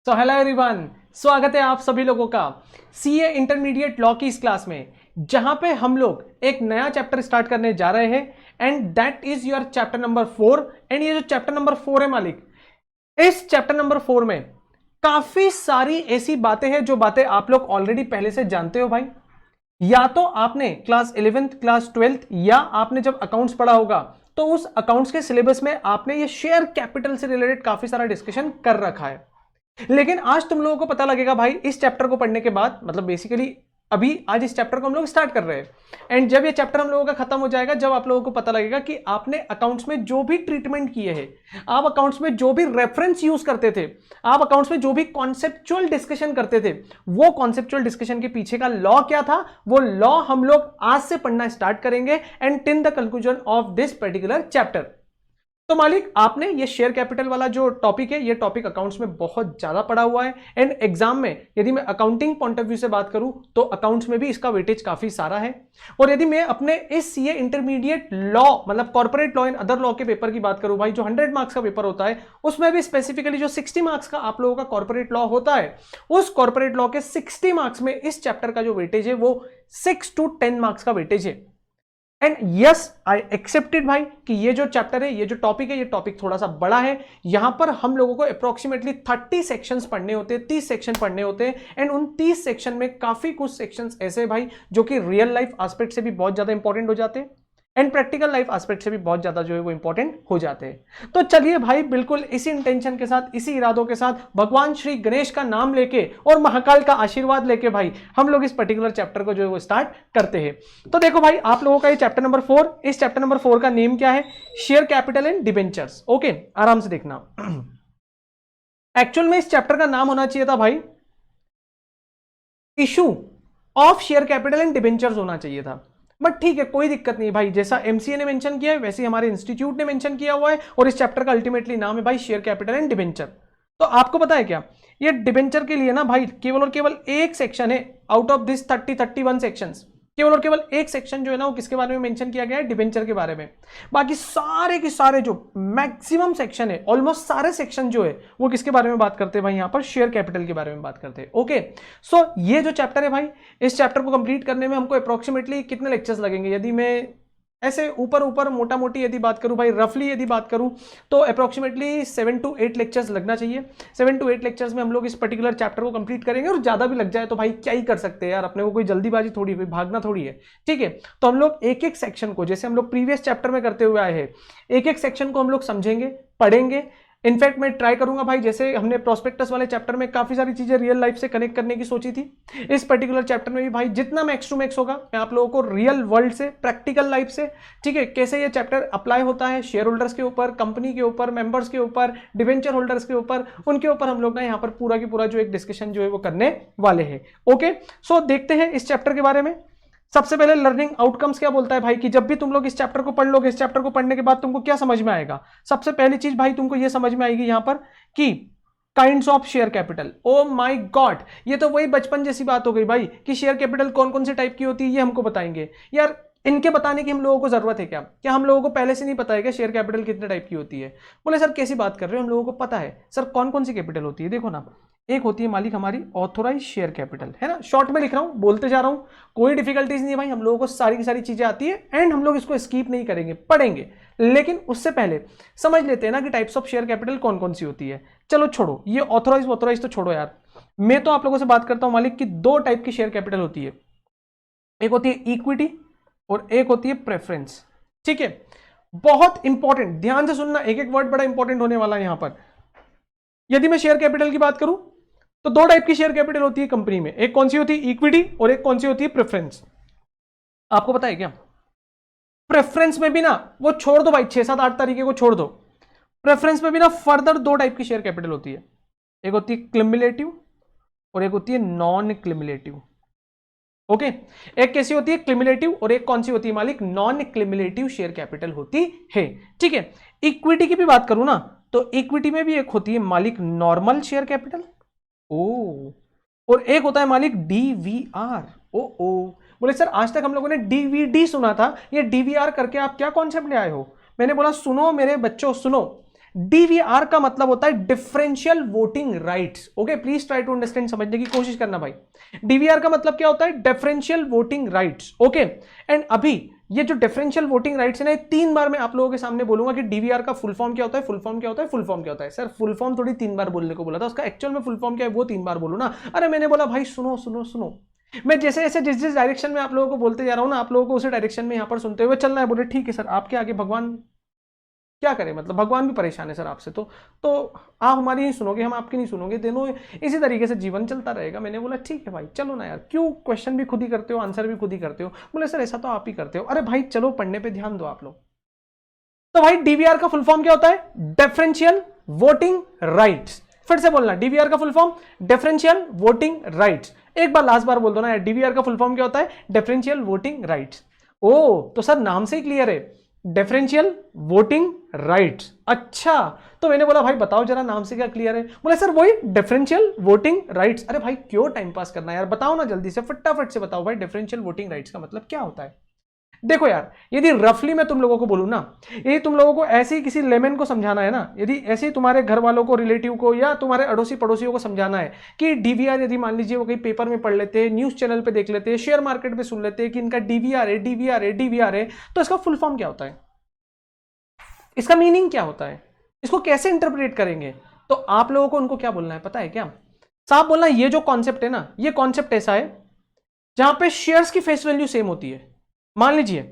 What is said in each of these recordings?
तो hello everyone, स्वागत है आप सभी लोगों का सीए इंटरमीडिएट लॉ की इस क्लास में, जहां पे हम लोग एक नया चैप्टर स्टार्ट करने जा रहे हैं and that is your chapter number 4। And ये जो चैप्टर नंबर 4 है मालिक, इस चैप्टर नंबर 4 में काफी सारी ऐसी बातें हैं जो बातें आप लोग ऑलरेडी पहले से जानते हो भाई। या तो आपने क्लास 11th क्लास 12th या आपने जब अकाउंट्स पढ़ा होगा तो उस अकाउंट्स के सिलेबस में आपने ये शेयर कैपिटल से रिलेटेड काफी सारा डिस्कशन कर रखा है। लेकिन आज तुम लोगों को पता लगेगा भाई, इस चैप्टर को पढ़ने के बाद, मतलब बेसिकली अभी आज इस चैप्टर को हम लोग स्टार्ट कर रहे हैं एंड जब ये चैप्टर हम लोगों का खत्म हो जाएगा, जब आप लोगों को पता लगेगा कि आपने अकाउंट्स में जो भी ट्रीटमेंट किए हैं, आप अकाउंट्स में जो भी रेफरेंस यूज करते थे, आप अकाउंट्स में जो भी कॉन्सेप्चुअल डिस्कशन करते थे, वो कॉन्सेप्चुअल डिस्कशन के पीछे का लॉ क्या था, वो लॉ हम लोग आज से पढ़ना स्टार्ट करेंगे and till the conclusion of this particular chapter. तो मालिक, आपने ये शेयर कैपिटल वाला जो टॉपिक है, ये टॉपिक अकाउंट्स में बहुत ज्यादा पड़ा हुआ है एंड एग्जाम में यदि मैं अकाउंटिंग पॉइंट ऑफ व्यू से बात करूं तो अकाउंट्स में भी इसका वेटेज काफी सारा है। और यदि मैं अपने इस सीए इंटरमीडिएट लॉ मतलब corporate law and other law के पेपर की बात करूं भाई, जो 100 मार्क्स का पेपर होता है, उसमें भी स्पेसिफिकली जो 60 मार्क्स का आप लोगों का कॉर्पोरेट लॉ होता है, उस कॉर्पोरेट लॉ के 60 मार्क्स में इस चैप्टर का जो वेटेज है वो 6 to 10 मार्क्स का वेटेज है। एंड यस, आई एक्सेप्टेड भाई कि ये जो चैप्टर है, ये जो टॉपिक है, ये टॉपिक थोड़ा सा बड़ा है। यहां पर हम लोगों को अप्रोक्सीमेटली 30 सेक्शंस पढ़ने होते हैं, 30 सेक्शन पढ़ने होते हैं एंड उन 30 सेक्शन में काफी कुछ सेक्शंस ऐसे हैं भाई जो कि रियल लाइफ एस्पेक्ट से भी बहुत ज्यादा इंपॉर्टेंट हो जाते हैं एंड प्रैक्टिकल लाइफ एस्पेक्ट से भी बहुत ज्यादा जो है वो इंपॉर्टेंट हो जाते हैं। तो चलिए भाई, बिल्कुल इसी इंटेंशन के साथ, इसी इरादों के साथ, भगवान श्री गणेश का नाम लेके और महाकाल का आशीर्वाद लेके भाई हम लोग इस पर्टिकुलर चैप्टर को जो है वो स्टार्ट करते हैं। तो देखो भाई, आप लोगों का ये चैप्टर नंबर 4, इस चैप्टर नंबर 4 का नेम क्या है? Share capital and debentures. Okay, आराम से देखना। एक्चुअल में इस चैप्टर का नाम होना चाहिए था भाई issue of share capital and debentures होना चाहिए था, बट ठीक है, कोई दिक्कत नहीं भाई। जैसा एमसीए ने मेंशन किया है वैसे ही हमारे इंस्टीट्यूट ने मेंशन किया हुआ है और इस चैप्टर का अल्टीमेटली नाम है भाई शेयर कैपिटल एंड डिबेंचर। तो आपको पता है क्या, ये डिबेंचर के लिए ना भाई केवल और केवल एक सेक्शन है आउट ऑफ दिस 31 सेक्शंस। केवल और केवल एक सेक्शन जो है ना वो किसके बारे में मेंशन किया गया है? डिबेंचर के बारे में। बाकी सारे के सारे जो मैक्सिमम सेक्शन है, ऑलमोस्ट सारे सेक्शन जो है वो किसके बारे में बात करते हैं भाई? यहां पर शेयर कैपिटल के बारे में बात करते हैं। ओके, सो ये जो चैप्टर है भाई, इस चैप्टर को कंप्लीट करने में हमको अप्रोक्सीमेटली कितने लेक्चर्स लगेंगे? यदि मैं ऐसे ऊपर ऊपर मोटा मोटी यदि बात करूं भाई, रफली यदि बात करूं तो अप्रोक्सीमेटली 7 to 8 लेक्चर्स लगना चाहिए। 7 to 8 लेक्चर्स में हम लोग इस पर्टिकुलर चैप्टर को कंप्लीट करेंगे और ज्यादा भी लग जाए तो भाई क्या ही कर सकते हैं यार, अपने को कोई जल्दीबाजी थोड़ी है, भागना थोड़ी है। ठीक है, तो हम लोग एक एक सेक्शन को, जैसे हम लोग प्रीवियस चैप्टर में करते हुए आए हैं, एक एक सेक्शन को हम लोग समझेंगे, पढ़ेंगे। इनफैक्ट मैं ट्राई करूंगा भाई, जैसे हमने प्रोस्पेक्टस वाले चैप्टर में काफी सारी चीजें रियल लाइफ से कनेक्ट करने की सोची थी, इस पर्टिकुलर चैप्टर में भी भाई जितना मैक्स टू मैक्स होगा मैं आप लोगों को रियल वर्ल्ड से, प्रैक्टिकल लाइफ से, ठीक है, कैसे ये चैप्टर अप्लाई होता है शेयर होल्डर्स के ऊपर, कंपनी के ऊपर, मेंबर्स के ऊपर, डिवेंचर होल्डर्स के ऊपर, उनके ऊपर हम लोग ना यहाँ पर पूरा की पूरा जो एक डिस्कशन जो है वो करने वाले हैं। ओके, सो देखते हैं इस चैप्टर के बारे में। सबसे पहले लर्निंग आउटकम्स क्या बोलता है भाई, कि जब भी तुम लोग इस चैप्टर को पढ़ लोगे, इस चैप्टर को पढ़ने के बाद तुमको क्या समझ में आएगा? सबसे पहली चीज भाई तुमको यह समझ में आएगी यहां पर कि kinds of share capital. Oh my God, ये तो वही बचपन जैसी बात हो गई भाई कि शेयर कैपिटल कौन कौन से टाइप की होती है ये हमको बताएंगे। यार इनके बताने की हम लोगों को जरूरत है क्या? क्या हम लोगों को पहले से नहीं पता है क्या शेयर कैपिटल कितने टाइप की होती है? बोले सर कैसी बात कर रहे हो, हम लोगों को पता है। सर कौन कौन सी कैपिटल होती है? देखो ना, एक होती है मालिक हमारी ऑथोराइज शेयर कैपिटल, है ना, शॉर्ट में लिख रहा हूं, बोलते जा रहा हूं, कोई डिफिकल्टीज नहीं है भाई, हम लोगों को सारी की सारी चीजें आती है एंड हम लोग इसको स्किप नहीं करेंगे, पढ़ेंगे। लेकिन उससे पहले समझ लेते हैं ना कि टाइप्स ऑफ शेयर कैपिटल कौन कौन सी होती है। चलो छोड़ो ये ऑथोराइज तो छोड़ो यार, मैं तो आप लोगों से बात करता हूं मालिक कि 2 टाइप की शेयर कैपिटल होती है, एक होती है इक्विटी और एक होती है प्रेफरेंस। ठीक है, बहुत इंपॉर्टेंट, ध्यान से सुनना, एक एक वर्ड बड़ा इंपॉर्टेंट होने वाला है यहां पर। यदि मैं शेयर कैपिटल की बात करूं तो 2 टाइप की शेयर कैपिटल होती है कंपनी में, एक कौन सी होती है? इक्विटी, और एक कौन सी होती है? प्रेफरेंस। आपको पता है क्या, प्रेफरेंस में भी ना, वो छोड़ दो भाई, 6, 7, 8 तरीके को छोड़ दो, प्रेफरेंस में भी ना फर्दर 2 टाइप की शेयर कैपिटल होती है, एक होती है क्युमुलेटिव और एक होती है नॉन क्युमुलेटिव। ओके, एक कैसी होती है? क्युमुलेटिव, और एक कौन सी होती है मालिक? नॉन क्युमुलेटिव शेयर कैपिटल होती है। ठीक है, इक्विटी की भी बात करूं ना तो इक्विटी में भी एक होती है मालिक नॉर्मल शेयर कैपिटल, ओ, और एक होता है मालिक डीवीआर। ओ बोले सर आज तक हम लोगों ने डीवीडी सुना था, ये डीवीआर करके आप क्या कॉन्सेप्ट ले आए हो? मैंने बोला सुनो मेरे बच्चों सुनो, डीवीआर का मतलब होता है differential voting rights. Okay, please try to understand, समझने की कोशिश करना भाई। डीवीआर का मतलब क्या होता है? Differential voting rights. Okay, and अभी ये जो डिफरेंशियल वोटिंग राइट्स है ना, 3 बार मैं आप लोगों के सामने बोलूंगा कि डीवीआर का फुल फॉर्म क्या होता है, फुल फॉर्म क्या होता है, फुल फॉर्म क्या होता है। सर फुल फॉर्म थोड़ी 3 बार बोलने को बोला था, उसका एक्चुअल में फुल फॉर्म क्या है वो 3 बार बोलो ना। अरे मैंने बोला भाई सुनो सुनो सुनो, मैं जैसे जैसे जिस डायरेक्शन में आप लोगों को बोलते जा रहा हूं ना, आप लोगों को उसी डायरेक्शन में यहां पर सुनते हुए चलना है। बोले ठीक है सर, आपके आगे भगवान क्या करे, मतलब भगवान भी परेशान है सर आपसे, तो आप हमारी नहीं सुनोगे, हम आपकी नहीं सुनोगे, दोनों इसी तरीके से जीवन चलता रहेगा। मैंने बोला ठीक है भाई चलो ना यार, क्यों क्वेश्चन भी खुद ही करते हो, आंसर भी खुद ही करते हो। बोले सर ऐसा तो आप ही करते हो। अरे भाई चलो पढ़ने पे ध्यान दो आप लोग। तो भाई डीवीआर का फुल फॉर्म क्या होता है? Differential voting rights. फिर से बोलना, डीवीआर का full form differential voting rights. एक बार लास्ट बार बोल दो ना यार, डीवीआर का फुल फॉर्म क्या होता है? Differential voting rights. ओ तो सर नाम से ही क्लियर है, डिफरेंशियल वोटिंग राइट्स। अच्छा, तो मैंने बोला भाई बताओ जरा नाम से क्या क्लियर है? बोले सर वही डिफरेंशियल वोटिंग राइट्स। अरे भाई क्यों टाइम पास करना यार, बताओ ना जल्दी से, फटाफट से बताओ भाई डिफरेंशियल वोटिंग राइट्स का मतलब क्या होता है। देखो यार, यदि रफली मैं तुम लोगों को बोलूं ना, यदि तुम लोगों को ऐसे ही किसी लेमन को समझाना है ना, यदि ऐसे ही तुम्हारे घर वालों को, रिलेटिव को या तुम्हारे अड़ोसी पड़ोसियों को समझाना है कि डीवीआर, यदि मान लीजिए वो कहीं पेपर में पढ़ लेते हैं, न्यूज चैनल पे देख लेते हैं, शेयर मार्केट पे सुन लेते हैं कि इनका डीवीआर है, डीवीआर है, डीवीआर है, तो इसका फुल फॉर्म क्या होता है, इसका मीनिंग क्या होता है, इसको कैसे इंटरप्रेट करेंगे? तो आप लोगों को उनको क्या बोलना है पता है क्या? साफ बोलना, ये जो कॉन्सेप्ट है ना, ये कॉन्सेप्ट ऐसा है जहां पे शेयर्स की फेस वैल्यू सेम होती है। मान लीजिए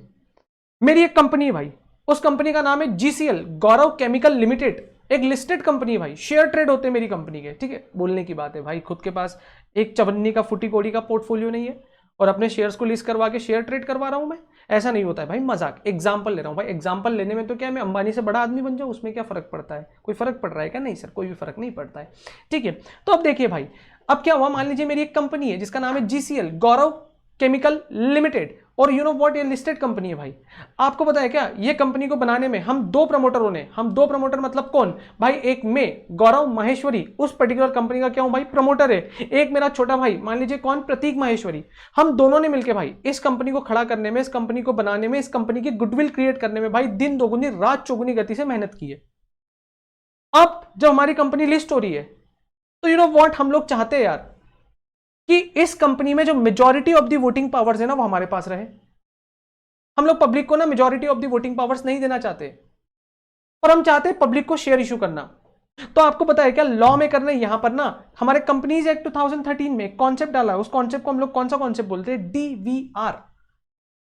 मेरी एक कंपनी है भाई, उस कंपनी का नाम है जीसीएल, गौरव केमिकल लिमिटेड, एक लिस्टेड कंपनी है भाई, शेयर ट्रेड होते हैं मेरी कंपनी के, ठीक है। बोलने की बात है भाई, खुद के पास एक चवन्नी का फुटी कोड़ी का पोर्टफोलियो नहीं है और अपने शेयर्स को लिस्ट करवा के शेयर ट्रेड करवा रहा हूं मैं, ऐसा नहीं होता है भाई, मजाक, एग्जांपल ले रहा हूं भाई। एग्जांपल लेने में तो क्या मैं अंबानी से बड़ा आदमी बन जाऊं, उसमें क्या फर्क पड़ता है? कोई फर्क पड़ रहा है क्या? नहीं सर, कोई भी फर्क नहीं पड़ता है, ठीक है। तो अब देखिए भाई, अब क्या हुआ, मान लीजिए मेरी एक कंपनी है जिसका नाम है जीसीएल, गौरव केमिकल लिमिटेड, और यू नो व्हाट, ये लिस्टेड कंपनी है भाई। आपको पता है क्या, ये कंपनी को बनाने में हम 2 प्रमोटरों ने, हम 2 प्रमोटर मतलब कौन भाई, एक मैं गौरव माहेश्वरी, उस पर्टिकुलर कंपनी का क्या हूं भाई, प्रमोटर है। एक मेरा छोटा भाई, मान लीजिए कौन, प्रतीक माहेश्वरी। हम दोनों ने मिलकर भाई इस कंपनी को खड़ा करने में, इस कंपनी को बनाने में, इस कंपनी की गुडविल क्रिएट करने में भाई दिन दोगुनी रात चौगुनी गति से मेहनत की है। अब जब हमारी कंपनी लिस्ट हो रही है, तो यू नो व्हाट, हम लोग चाहते हैं यार कि इस कंपनी में जो majority of the voting powers है ना, वो हमारे पास रहे। हम लोग पब्लिक को ना majority of the voting powers नहीं देना चाहते, और हम चाहते हैं पब्लिक को शेयर इशू करना। तो आपको पता है क्या, लॉ में करना, यहां पर ना हमारे कंपनीज एक्ट 2013 में कॉन्सेप्ट डाला है, उस कॉन्सेप्ट को हम लोग कौन सा कॉन्सेप्ट बोलते हैं, डीवीआर।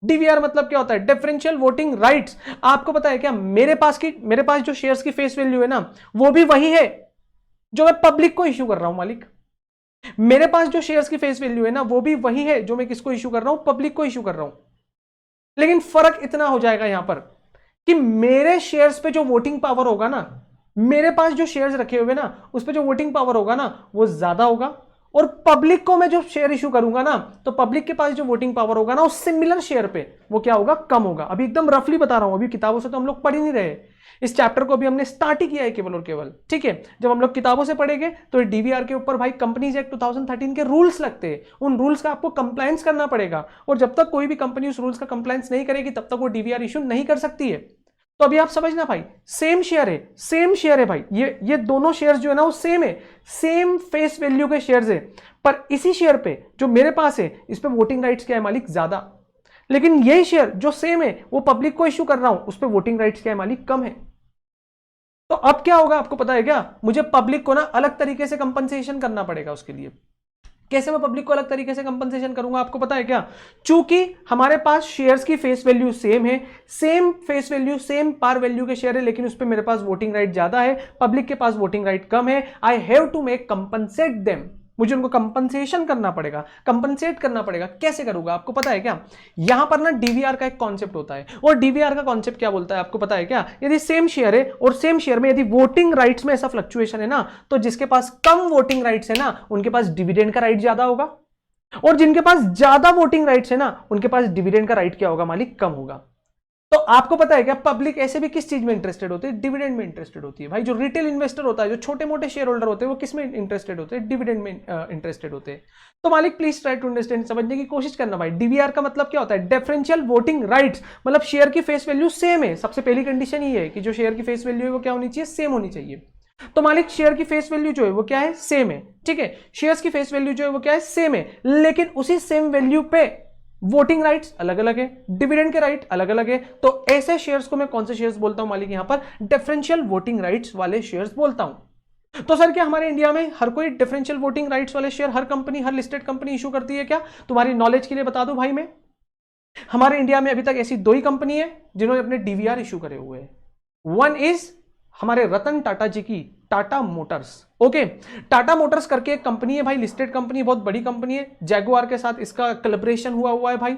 डीवीआर मतलब क्या होता है, डिफरेंशियल वोटिंग राइट्स। आपको पता है क्या, मेरे पास जो शेयर्स की फेस वैल्यू है ना, वो भी वही है जो मैं पब्लिक को इश्यू कर रहा हूं मालिक। मेरे पास जो शेयर्स की फेस वैल्यू है ना, वो भी वही है जो मैं किसको इश्यू कर रहा हूं, पब्लिक को इश्यू कर रहा हूं। लेकिन फर्क इतना हो जाएगा यहां पर कि मेरे शेयर्स पे जो वोटिंग पावर होगा ना, मेरे पास जो शेयर्स रखे हुए ना, उस पे जो वोटिंग पावर होगा ना, वो ज्यादा होगा। और पब्लिक को मैं जो शेयर इशू करूंगा ना, तो पब्लिक के पास जो वोटिंग पावर होगा ना, उस सिमिलर शेयर पे वो क्या होगा, कम होगा। अभी एकदम रफली बता रहा हूं, अभी किताबों से तो हम लोग पढ़ ही नहीं रहे, इस चैप्टर को अभी हमने स्टार्ट ही किया है केवल और केवल, ठीक है। जब हम लोग किताबों से पढ़ेंगे तो डीवीआर के ऊपर भाई कंपनीज एक्ट 2013 के रूल्स लगते हैं, उन रूल्स का आपको कंप्लायंस करना पड़ेगा, और जब तक कोई भी कंपनी उस रूल्स का कंप्लायंस नहीं करेगी, तब तक वो डीवीआर इशू नहीं कर सकती है। तो अभी आप समझना भाई, सेम शेयर है भाई, ये दोनों शेयर्स जो है ना, वो सेम है, सेम फेस वैल्यू के शेयर्स है, पर इसी शेयर पे जो मेरे पास है, इस पे वोटिंग राइट्स क्या है मालिक, ज्यादा। लेकिन यही शेयर जो सेम है, वो पब्लिक को इश्यू कर रहा हूं, उस पे वोटिंग राइट्स क्या है मालिक, कम है। तो अब क्या होगा आपको पता है क्या, मुझे पब्लिक को ना अलग तरीके से कंपनसेशन करना पड़ेगा उसके लिए। कैसे मैं पब्लिक को अलग तरीके से कंपनसेशन करूंगा आपको पता है क्या, चूंकि हमारे पास शेयर्स की फेस वैल्यू सेम है, same face value, same par value के शेयर है, लेकिन उस पे मेरे पास वोटिंग राइट ज्यादा है, पब्लिक के पास वोटिंग राइट कम है। I have to make compensate them, मुझे उनको कंपनसेशन करना पड़ेगा, कंपनसेट करना पड़ेगा। कैसे करूंगा आपको पता है क्या, यहां पर ना डीवीआर का एक कॉन्सेप्ट होता है, और डीवीआर का कॉन्सेप्ट क्या बोलता है आपको पता है क्या, यदि सेम शेयर है और सेम शेयर में यदि वोटिंग राइट्स में ऐसा फ्लक्चुएशन है ना, तो जिसके पास कम वोटिंग राइट्स है ना, उनके पास डिविडेंड का राइट ज्यादा होगा, और जिनके पास ज्यादा वोटिंग राइट्स है ना, उनके पास डिविडेंड का राइट क्या होगा मालिक, कम होगा। तो आपको पता है क्या, पब्लिक ऐसे भी किस चीज में इंटरेस्टेड होती है, डिविडेंड में इंटरेस्टेड होती है भाई। जो रिटेल इन्वेस्टर होता है, जो छोटे मोटे शेयर होल्डर होते हैं, वो किस में इंटरेस्टेड होते हैं, डिविडेंड में इंटरेस्टेड होते हैं। तो मालिक प्लीज ट्राई टू अंडरस्टैंड, समझने की कोशिश करना भाई। डीवीआर का मतलब क्या होता है, डिफरेंशियल वोटिंग राइट्स, मतलब शेयर की फेस वैल्यू सेम है। सबसे पहली कंडीशन ये है कि जो शेयर की फेस वैल्यू है वो क्या होनी चाहिए, सेम होनी चाहिए। तो मालिक शेयर की फेस वैल्यू जो है वो क्या है, सेम है, ठीक है। शेयर्स की फेस वैल्यू जो है वो क्या है, सेम है, लेकिन उसी सेम वैल्यू पे वोटिंग राइट्स अलग अलग है, डिविडेंड के राइट अलग अलग है। तो ऐसे शेयर्स को मैं कौन से शेयर्स बोलता हूं मालिक, यहां पर डिफरेंशियल वोटिंग राइट्स वाले शेयर्स बोलता हूं। तो सर क्या हमारे इंडिया में हर कोई डिफरेंशियल वोटिंग राइट्स वाले शेयर हर कंपनी, हर लिस्टेड कंपनी इशू करती है क्या? तुम्हारी नॉलेज के लिए बता दूं भाई मैं, हमारे इंडिया में अभी तक ऐसी दो ही कंपनी है जिन्होंने अपने डीवीआर इशू करे हुए हैं। वन इज हमारे रतन टाटा जी की Tata Motors. Okay, Tata Motors करके एक कंपनी है भाई, लिस्टेड कंपनी, बहुत बड़ी कंपनी है, जैगुआर के साथ इसका कोलैबोरेशन हुआ है भाई,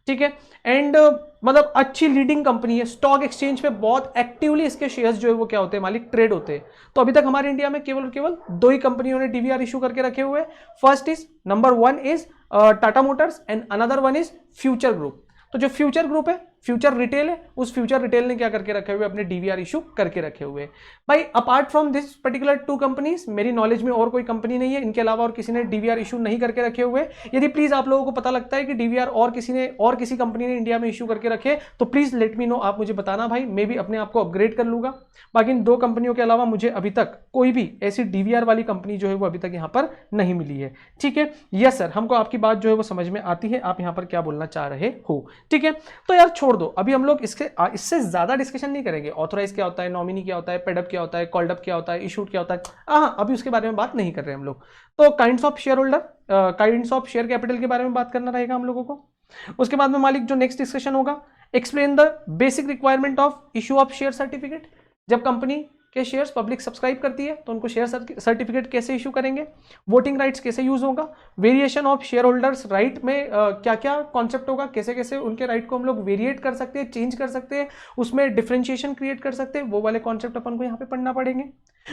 ठीक है। एंड मतलब अच्छी लीडिंग कंपनी है, स्टॉक एक्सचेंज पे बहुत एक्टिवली इसके शेयर्स जो है वो क्या होते हैं मालिक, ट्रेड होते हैं। तो अभी तक हमारे इंडिया में केवल दो ही कंपनियों ने डीवीआर इशू करके रखे हुए हैं। First is, number one is Tata Motors and another one is future group. तो जो फ्यूचर ग्रुप है, फ्यूचर रिटेल है, उस फ्यूचर रिटेल ने क्या करके रखे हुए, अपने डीवीआर इशू करके रखे हुए भाई। Apart from this particular two companies, मेरी नॉलेज में और कोई कंपनी नहीं है इनके अलावा और किसी ने डीवीआर इशू नहीं करके रखे हुए। यदि प्लीज आप लोगों को पता लगता है कि डीवीआर और किसी कंपनी ने इंडिया में इशू करके रखे, तो प्लीज लेट मी नो, आप मुझे बताना भाई, मैं भी अपने आप को अपग्रेड कर लूंगा। बाकी इन दो कंपनियों के अलावा मुझे अभी तक कोई भी ऐसी डीवीआर वाली कंपनी जो है वो अभी तक यहाँ पर नहीं मिली है, ठीक है। यस सर, हमको आपकी बात जो है वो समझ में आती है, आप यहाँ पर क्या बोलना चाह रहे हो, ठीक है। तो यार छोड़ दो, अभी हम लोग इससे ज्यादा डिस्कशन नहीं करेंगे। ऑथराइज क्या होता है, नॉमिनी क्या होता है, पेडअप क्या होता है, कॉल्ड अप क्या होता है, इशूड क्या होता है, हाँ अभी उसके बारे में बात नहीं कर रहे हम लोग। तो kinds of share holder, kinds of share capital के बारे में बात करना रहेगा हम लोगों को। उसके बाद में मालिक जो नेक्स्ट डिस्कशन होगा, explain the basic requirement of issue of share certificate. जब कंपनी के शेयर्स पब्लिक सब्सक्राइब करती है तो उनको शेयर सर्टिफिकेट कैसे इशू करेंगे, वोटिंग राइट्स कैसे यूज होगा, variation of share holders right में क्या क्या कॉन्सेप्ट होगा, कैसे कैसे उनके राइट को हम लोग वेरिएट कर सकते हैं, चेंज कर सकते हैं, उसमें डिफरेंशिएशन क्रिएट कर सकते हैं, वो वाले कॉन्सेप्ट अपन को यहाँ पे पढ़ना पड़ेंगे।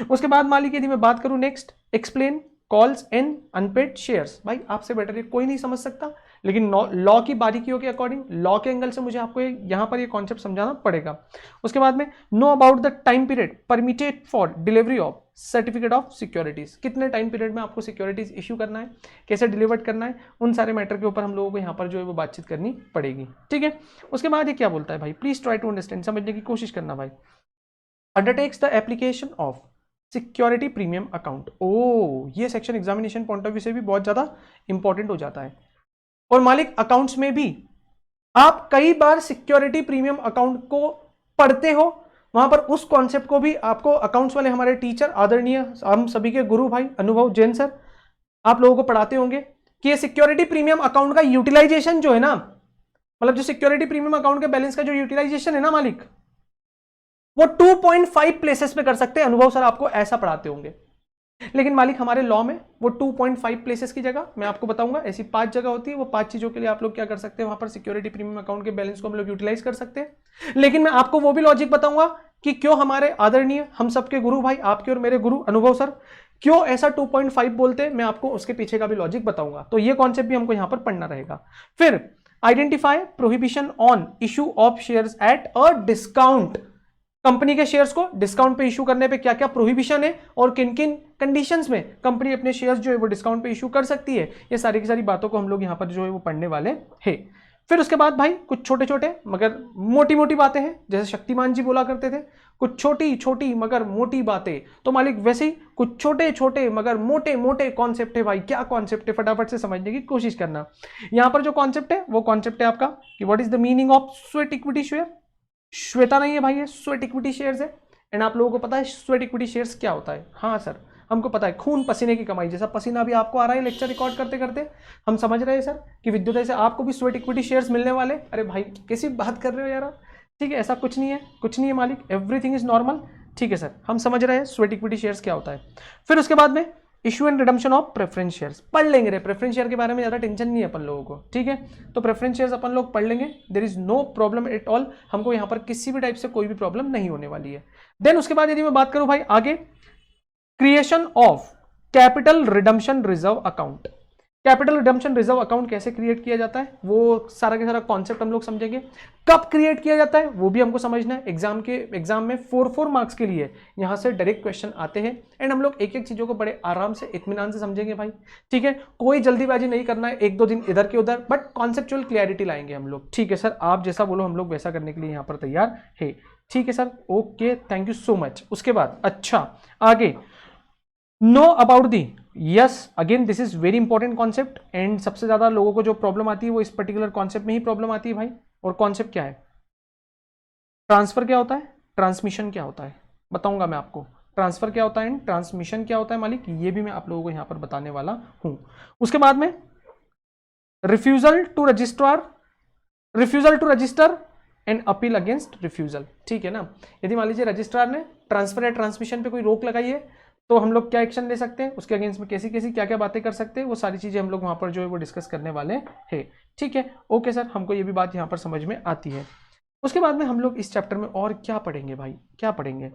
उसके बाद मालिक यदि मैं बात करूं next, explain calls and unpaid shares. भाई आपसे बेटर ये कोई नहीं समझ सकता, लेकिन लॉ की बारीकियों के अकॉर्डिंग, लॉ के एंगल से मुझे आपको यहाँ पर ये कॉन्सेप्ट समझाना पड़ेगा। उसके बाद में know about the time period permitted for delivery of certificate of securities. कितने टाइम पीरियड में आपको सिक्योरिटीज इशू करना है, कैसे डिलीवर करना है, उन सारे मैटर के ऊपर हम लोगों को यहाँ पर जो है वो बातचीत करनी पड़ेगी, ठीक है। उसके बाद ये क्या बोलता है भाई, प्लीज ट्राई टू अंडरस्टैंड, समझने की कोशिश करना भाई। Undertakes the application of security premium account. ओ, ये section examination point of view से भी बहुत ज्यादा इंपॉर्टेंट हो जाता है। और मालिक अकाउंट्स में भी आप कई बार सिक्योरिटी प्रीमियम अकाउंट को पढ़ते हो, वहां पर उस कॉन्सेप्ट को भी आपको अकाउंट्स वाले हमारे टीचर, आदरणीय हम सभी के गुरु भाई अनुभव जैन सर, आप लोगों को पढ़ाते होंगे कि ये सिक्योरिटी प्रीमियम अकाउंट का यूटिलाइजेशन जो है ना, मतलब जो सिक्योरिटी प्रीमियम अकाउंट के बैलेंस का जो यूटिलाइजेशन है ना मालिक, वो 2.5 प्लेसेस पे कर सकते हैं। अनुभव सर आपको ऐसा पढ़ाते होंगे, लेकिन मालिक हमारे लॉ में वो 2.5 प्लेसेस की जगह मैं आपको बताऊंगा ऐसी 5 जगह होती है। वो 5 चीजों के लिए आप लोग क्या कर सकते हैं, वहां पर सिक्योरिटी प्रीमियम अकाउंट के बैलेंस को हम लोग यूटिलाइज कर सकते हैं। लेकिन मैं आपको वो भी लॉजिक बताऊंगा कि क्यों हमारे आदरणीय हम सबके गुरु भाई, आपके और मेरे गुरु अनुभव सर क्यों ऐसा 2.5 बोलते हैं, मैं आपको उसके पीछे का भी लॉजिक बताऊंगा। तो ये कॉन्सेप्ट भी हमको यहां पर पढ़ना रहेगा। फिर identify prohibition on issue of shares at a discount. Company के शेयर्स को डिस्काउंट पे इशू करने पे क्या क्या प्रोहिबिशन है और किन किन कंडीशंस में कंपनी अपने शेयर्स जो है वो डिस्काउंट पे इशू कर सकती है, ये सारी की सारी बातों को हम लोग यहाँ पर जो है वो पढ़ने वाले हैं। फिर उसके बाद भाई कुछ छोटे छोटे मगर मोटी मोटी बातें हैं, जैसे शक्तिमान जी बोला करते थे, कुछ छोटी छोटी मगर मोटी बातें। तो मालिक वैसे ही कुछ छोटे छोटे मगर मोटे मोटे कॉन्सेप्ट है भाई। क्या कॉन्सेप्ट है, फटाफट से समझने की कोशिश करना। यहाँ पर जो कॉन्सेप्ट है वो कॉन्सेप्ट है आपका कि what is the meaning of sweat equity share. Shweta नहीं है भाई, ये स्वेट इक्विटी शेयर्स है। एंड आप लोगों को पता है स्वेट इक्विटी शेयर्स क्या होता है? हाँ सर, हमको पता है, खून पसीने की कमाई। जैसा पसीना भी आपको आ रहा है लेक्चर रिकॉर्ड करते करते, हम समझ रहे हैं सर कि विद्युत से आपको भी स्वेट इक्विटी शेयर्स मिलने वाले। अरे भाई कैसी बात कर रहे हो यार आप, ठीक है, ऐसा कुछ नहीं है, कुछ नहीं है मालिक, एवरीथिंग इज नॉर्मल, ठीक है सर, हम समझ रहे हैं स्वेट इक्विटी शेयर्स क्या होता है। फिर उसके बाद में issue and redemption of preference shares पढ़ लेंगे रे। प्रेफरेंस शेयर के बारे में ज़्यादा टेंशन नहीं है अपन लोगों को, ठीक है। तो प्रेफरेंस शेयर्स अपन लोग पढ़ लेंगे, there is no problem at all, हमको यहाँ पर किसी भी टाइप से कोई भी प्रॉब्लम नहीं होने वाली है। देन उसके बाद यदि मैं बात करूं भाई आगे, creation of capital redemption reserve account. Capital redemption reserve account कैसे क्रिएट किया जाता है वो सारा का सारा कॉन्सेप्ट हम लोग समझेंगे। कब क्रिएट किया जाता है वो भी हमको समझना है। एग्जाम में 4 मार्क्स के लिए यहां से डायरेक्ट क्वेश्चन आते हैं एंड हम लोग एक एक चीजों को बड़े आराम से इत्मीनान से समझेंगे भाई, ठीक है। कोई जल्दीबाजी नहीं करना है, 1-2 दिन इधर के उधर, बट कॉन्सेप्चुअल क्लैरिटी लाएंगे हम लोग, ठीक है सर। आप जैसा बोलो हम लोग वैसा करने के लिए यहाँ पर तैयार है, ठीक है sir. Okay, thank you so much. उसके बाद अच्छा आगे, know about the, yes again this is very important concept and सबसे ज्यादा लोगों को जो प्रॉब्लम आती है वो इस पर्टिकुलर कॉन्सेप्ट में ही प्रॉब्लम आती है भाई। और कॉन्सेप्ट क्या है? ट्रांसफर क्या होता है, ट्रांसमिशन क्या होता है, बताऊंगा मैं आपको। ट्रांसफर क्या होता है एंड ट्रांसमिशन क्या होता है मालिक, ये भी मैं आप लोगों को यहां पर बताने वाला हूं। उसके बाद में refusal to registrar, refusal to register and appeal against refusal, ठीक है ना। यदि मान लीजिए रजिस्ट्रार ने ट्रांसफर या ट्रांसमिशन पे कोई रोक लगाई है तो हम लोग क्या एक्शन ले सकते हैं, उसके अगेंस्ट में कैसी कैसी क्या क्या बातें कर सकते हैं, वो सारी चीजें हम लोग वहां पर जो है वो डिस्कस करने वाले हैं, ठीक है। ओके सर, हमको ये भी बात यहाँ पर समझ में आती है। उसके बाद में हम लोग इस चैप्टर में और क्या पढ़ेंगे भाई, क्या पढ़ेंगे?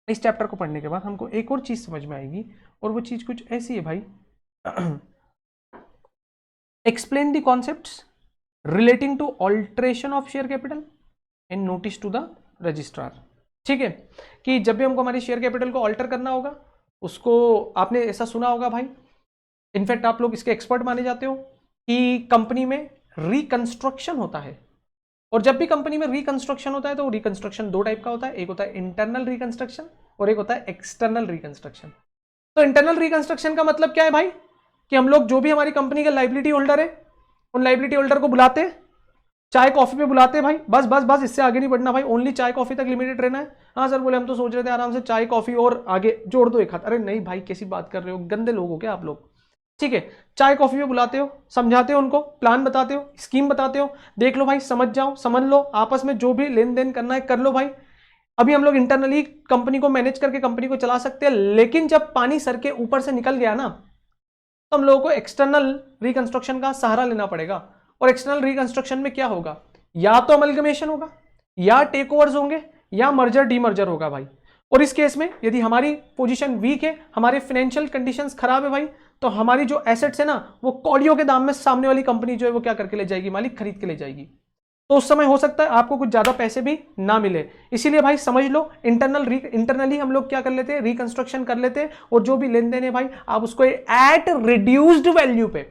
इस चैप्टर को पढ़ने के बाद हमको एक और चीज समझ में आएगी और वो चीज कुछ ऐसी है भाई, explain the concepts relating to alteration of share capital and notice to the registrar, ठीक है। कि जब भी हमको हमारी शेयर कैपिटल को ऑल्टर करना होगा, उसको आपने ऐसा सुना होगा भाई, इनफैक्ट आप लोग इसके एक्सपर्ट माने जाते हो कि कंपनी में रिकंस्ट्रक्शन होता है। और जब भी कंपनी में रिकंस्ट्रक्शन होता है तो रिकंस्ट्रक्शन 2 टाइप का होता है, एक होता है इंटरनल रिकंस्ट्रक्शन और एक होता है एक्सटर्नल रिकंस्ट्रक्शन। तो इंटरनल रिकंस्ट्रक्शन का मतलब क्या है भाई, कि हम लोग जो भी हमारी कंपनी के लाइबिलिटी होल्डर है उन लाइबिलिटी होल्डर को बुलाते हैं, चाय कॉफी पे बुलाते हैं भाई, बस बस बस, इससे आगे नहीं बढ़ना भाई, ओनली चाय कॉफी तक लिमिटेड रहना है। हाँ सर बोले हम तो सोच रहे थे आराम से चाय कॉफी और आगे जोड़ दो एक हाथ। अरे नहीं भाई, कैसी बात कर रहे हो, गंदे लोग हो क्या आप लोग, ठीक है। चाय कॉफी पे बुलाते हो, समझाते हो उनको, प्लान बताते हो, स्कीम बताते हो, देख लो भाई, समझ जाओ, समझ लो, आपस में जो भी लेन देन करना है कर लो भाई। अभी हम लोग इंटरनली कंपनी को मैनेज करके कंपनी को चला सकते हैं, लेकिन जब पानी सर के ऊपर से निकल गया ना तो हम लोगों को एक्सटर्नल रिकंस्ट्रक्शन का सहारा लेना पड़ेगा। और एक्सटर्नल रिकंस्ट्रक्शन में क्या होगा, या तो अमलगमेशन होगा, या टेक ओवर्स होंगे, या मर्जर डीमर्जर होगा भाई। और इस केस में यदि हमारी पोजीशन वीक है, हमारे फाइनेंशियल कंडीशंस खराब है भाई, तो हमारी जो एसेट्स है ना वो कौड़ियों के दाम में सामने वाली कंपनी जो है वो क्या करके ले जाएगी मालिक, खरीद के ले जाएगी। तो उस समय हो सकता है आपको कुछ ज्यादा पैसे भी ना मिले। इसीलिए भाई समझ लो, इंटरनली हम लोग क्या कर लेते हैं, रिकंस्ट्रक्शन कर लेते हैं, और जो भी लेन देन है भाई आप उसको एट रिड्यूस्ड वैल्यू पे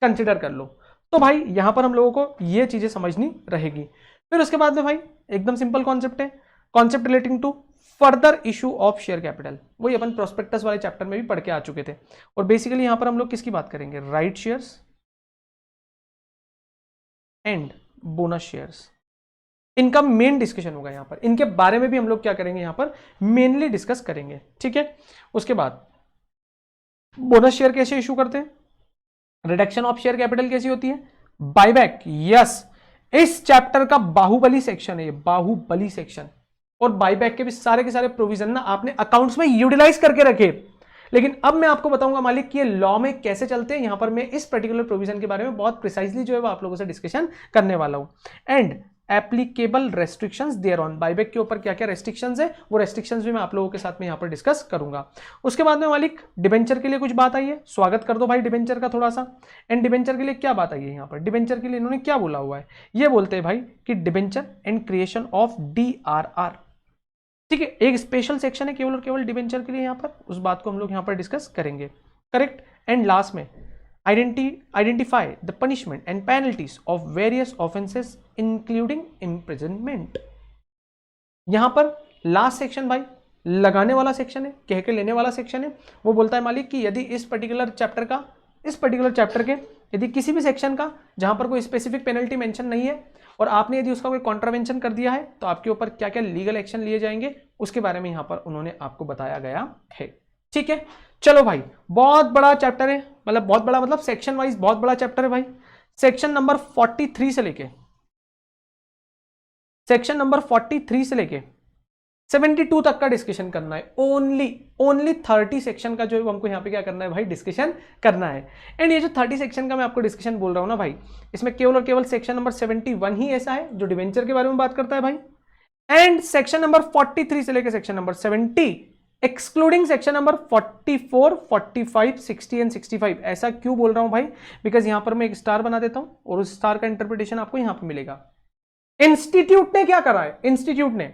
कंसिडर कर लो। तो भाई यहां पर हम लोगों को ये चीजें समझनी रहेगी। फिर उसके बाद में भाई एकदम सिंपल कॉन्सेप्ट है, concept relating to further issue of share capital, वही अपन प्रोस्पेक्टस वाले चैप्टर में भी पढ़ के आ चुके थे। और बेसिकली यहां पर हम लोग किसकी बात करेंगे, right shares and bonus shares, इनका मेन डिस्कशन होगा यहां पर। इनके बारे में भी हम लोग क्या करेंगे यहां पर मेनली डिस्कस करेंगे, ठीक है। उसके बाद बोनस शेयर कैसे इशू करते हैं, रिडक्शन ऑफ शेयर कैपिटल कैसी होती है, बायबैक, यस इस चैप्टर का बाहुबली सेक्शन है ये, बाहुबली सेक्शन। और बायबैक के भी सारे प्रोविजन ना आपने अकाउंट्स में यूटिलाइज करके रखे। लेकिन अब मैं आपको बताऊंगा मालिक कि ये लॉ में कैसे चलते हैं। यहां पर मैं इस पर्टिकुलर प्रोविजन के बारे में बहुत प्रिसाइजली जो है वो आप लोगों से डिस्कशन करने वाला हूं। And applicable restrictions thereon, buyback के ऊपर क्या क्या रेस्ट्रिक्शंस है वो रेस्ट्रिक्शंस भी मैं आप लोगों के साथ में यहां पर डिस्कस करूंगा। उसके बाद में मालिक डिबेंचर के लिए कुछ बात आई है, स्वागत कर दो भाई डिबेंचर का थोड़ा सा। एंड डिबेंचर के लिए क्या बात आई है यहां पर, डिबेंचर के लिए इन्होंने क्या बोला हुआ है, ये बोलते हैं भाई कि debenture and creation of DRR, ठीक है। एक स्पेशल सेक्शन है केवल और केवल डिबेंचर के लिए यहां पर, उस बात को हम लोग यहां पर डिस्कस करेंगे, करेक्ट। एंड लास्ट में identify the punishment and penalties of various offences including imprisonment. यहां पर लास्ट सेक्शन भाई लगाने वाला सेक्शन है, कह के लेने वाला सेक्शन है। वो बोलता है मालिक कि यदि इस पर्टिकुलर चैप्टर के यदि किसी भी सेक्शन का जहां पर कोई स्पेसिफिक पेनल्टी मेंशन नहीं है और आपने यदि उसका कोई कॉन्ट्रावेंशन कर दिया है तो आपके ऊपर क्या क्या लीगल एक्शन लिए जाएंगे, उसके बारे में यहां पर उन्होंने आपको बताया गया है, ठीक है। चलो भाई बहुत बड़ा चैप्टर है, मतलब बहुत बड़ा मतलब सेक्शन वाइज बहुत बड़ा चैप्टर है भाई। सेक्शन नंबर 43 से लेके 72 तक का डिस्कशन करना है। ओनली 30 सेक्शन का जो है हमको यहाँ पे क्या करना है भाई, डिस्कशन करना है। एंड ये जो 30 सेक्शन का मैं आपको डिस्कशन बोल रहा हूँ ना भाई, इसमें केवल और केवल सेक्शन नंबर 71 ही ऐसा है जो डिवेंचर के बारे में बात करता है भाई। एंड सेक्शन नंबर 43 से लेकर section number 70 excluding section number 44, 45, 60 and 65। ऐसा क्यों बोल रहा हूं भाई? बिकॉज यहां पर मैं एक स्टार बना देता हूं और उस स्टार का इंटरप्रिटेशन आपको यहां पर मिलेगा। इंस्टीट्यूट ने क्या करा है? इंस्टीट्यूट ने,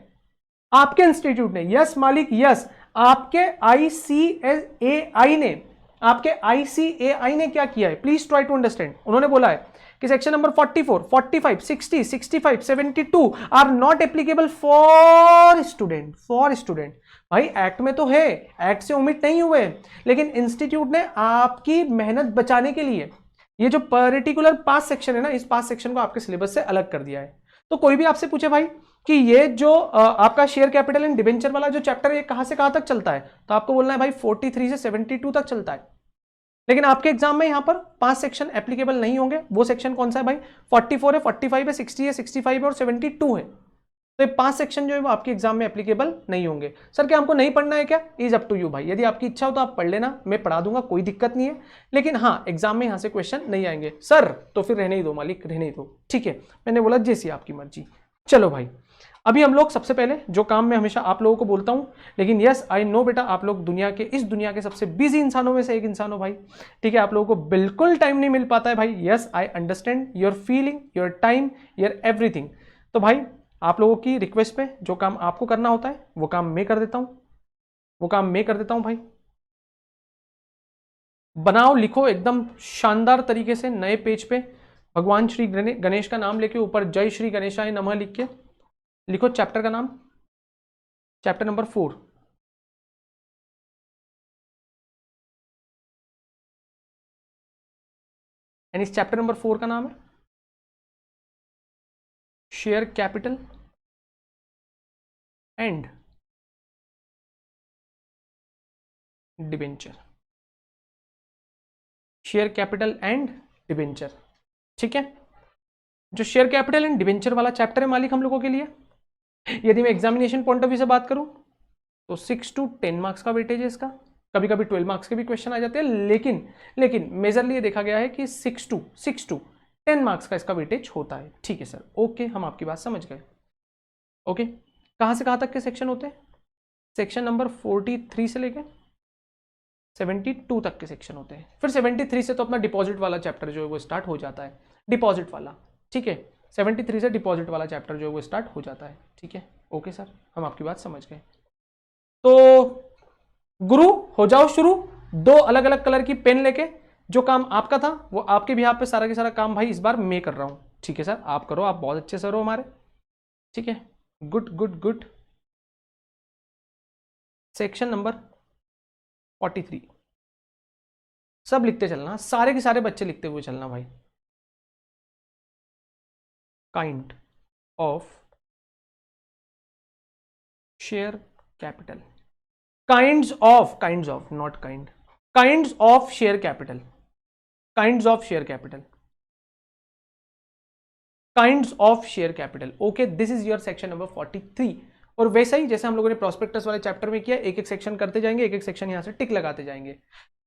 आपके इंस्टीट्यूट ने, यस मालिक यस, आपके आईसीएआई ने, आपके आईसीएआई ने क्या किया है? Please try to understand. उन्होंने बोला है कि section number 44, 45, 60, 65, 72 are not applicable for student. For student भाई एक्ट में तो है, एक्ट से ओमिट नहीं हुए, लेकिन इंस्टीट्यूट ने आपकी मेहनत बचाने के लिए ये जो पर्टिकुलर पास सेक्शन है ना, इस पास सेक्शन को आपके सिलेबस से अलग कर दिया है। तो कोई भी आपसे पूछे भाई कि ये जो आपका शेयर कैपिटल एंड डिबेंचर वाला जो चैप्टर है, कहां से कहां तक चलता है, तो आपको बोलना है भाई 43 से 72 तक चलता है। लेकिन आपके एग्जाम में यहां पर 5 सेक्शन एप्लीकेबल नहीं होंगे। वो सेक्शन कौन सा है भाई? 44 है, 45 है, 60 है, 65 है और 72 है। तो ये 5 सेक्शन जो है वो आपके एग्जाम में एप्लीकेबल नहीं होंगे। सर क्या हमको नहीं पढ़ना है क्या? इज अप टू यू भाई, यदि आपकी इच्छा हो तो आप पढ़ लेना, मैं पढ़ा दूंगा, कोई दिक्कत नहीं है। लेकिन हाँ, एग्जाम में यहां से क्वेश्चन नहीं आएंगे। सर तो फिर रहने ही दो मालिक, रहने ही दो, ठीक है, मैंने बोला जैसी आपकी मर्जी। चलो भाई, अभी हम लोग सबसे पहले जो काम मैं हमेशा आप लोगों को बोलता हूं, लेकिन यस आई नो बेटा, आप लोग इस दुनिया के सबसे बिजी इंसानों में से एक इंसान हो भाई, ठीक है, आप लोगों को बिल्कुल टाइम नहीं मिल पाता है भाई। Yes I understand your feeling, your time, your everything. तो भाई आप लोगों की रिक्वेस्ट पे जो काम आपको करना होता है वो काम मैं कर देता हूं, वो काम मैं कर देता हूं भाई। बनाओ, लिखो एकदम शानदार तरीके से नए पेज पे भगवान श्री गणेश का नाम लेके ऊपर जय श्री गणेशाय नमः लिख के लिखो चैप्टर का नाम, चैप्टर नंबर 4। एंड इस चैप्टर नंबर 4 का नाम है share capital and debenture. Share capital and debenture, ठीक है। जो शेयर कैपिटल एंड डिबेंचर वाला चैप्टर है मालिक हम लोगों के लिए, यदि मैं एग्जामिनेशन पॉइंट ऑफ व्यू से बात करूं तो 6 to 10 मार्क्स का वेटेज है इसका। कभी कभी 12 मार्क्स के भी क्वेश्चन आ जाते हैं, लेकिन मेजरली ये देखा गया है कि 6 to 10 मार्क्स का इसका वेटेज होता है। ठीक है सर, ओके, हम आपकी बात समझ गए। ओके, कहां से कहां तक के सेक्शन होते हैं? सेक्शन नंबर 43 से लेके 72 तक के सेक्शन होते हैं। फिर 73 से तो अपना डिपॉजिट वाला चैप्टर जो है वो स्टार्ट हो जाता है, डिपॉजिट वाला, ठीक है। 73 से डिपॉजिट वाला चैप्टर जो है वो स्टार्ट हो जाता है, ठीक है। ओके सर, हम आपकी बात समझ गए। तो गुरु हो जाओ शुरू, 2 अलग अलग कलर की पेन लेके। जो काम आपका था वो आपके भी, आप पे सारा के सारा काम भाई इस बार मैं कर रहा हूं, ठीक है सर, आप करो, आप बहुत अच्छे सर हो हमारे, ठीक है। Good good good. Section number 43 सब लिखते चलना, सारे के सारे बच्चे लिखते हुए चलना भाई। Kind of share capital, kinds of not kind, kinds of share capital, kinds of share capital, kinds of share capital. Okay, this is your section number 43। और वैसा ही जैसे हम लोगों ने प्रोस्पेक्टस वाले चैप्टर में किया, एक एक सेक्शन करते जाएंगे, एक एक सेक्शन यहां से टिक लगाते जाएंगे।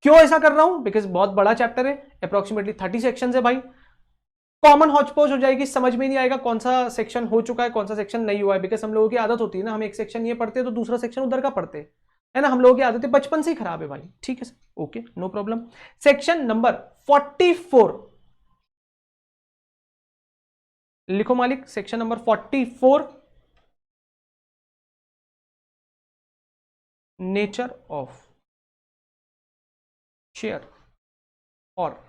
क्यों ऐसा कर रहा हूं? बिकॉज बहुत बड़ा चैप्टर है, अप्रोक्सीमेटली 30 सेक्शन है भाई। कॉमन हॉचपॉच हो जाएगी, समझ में नहीं आएगा कौन सा सेक्शन हो चुका है, कौन सा सेक्शन नहीं हुआ है। बिकॉज हम लोगों की आदत होती है ना, हम एक सेक्शन ये पढ़ते हैं तो दूसरा सेक्शन उधर का पढ़ते हैं, है ना, हम लोगों की आदतें बचपन से ही खराब है भाई, ठीक है sir, okay, no problem. Section number 44 लिखो मालिक, section number 44, nature of share और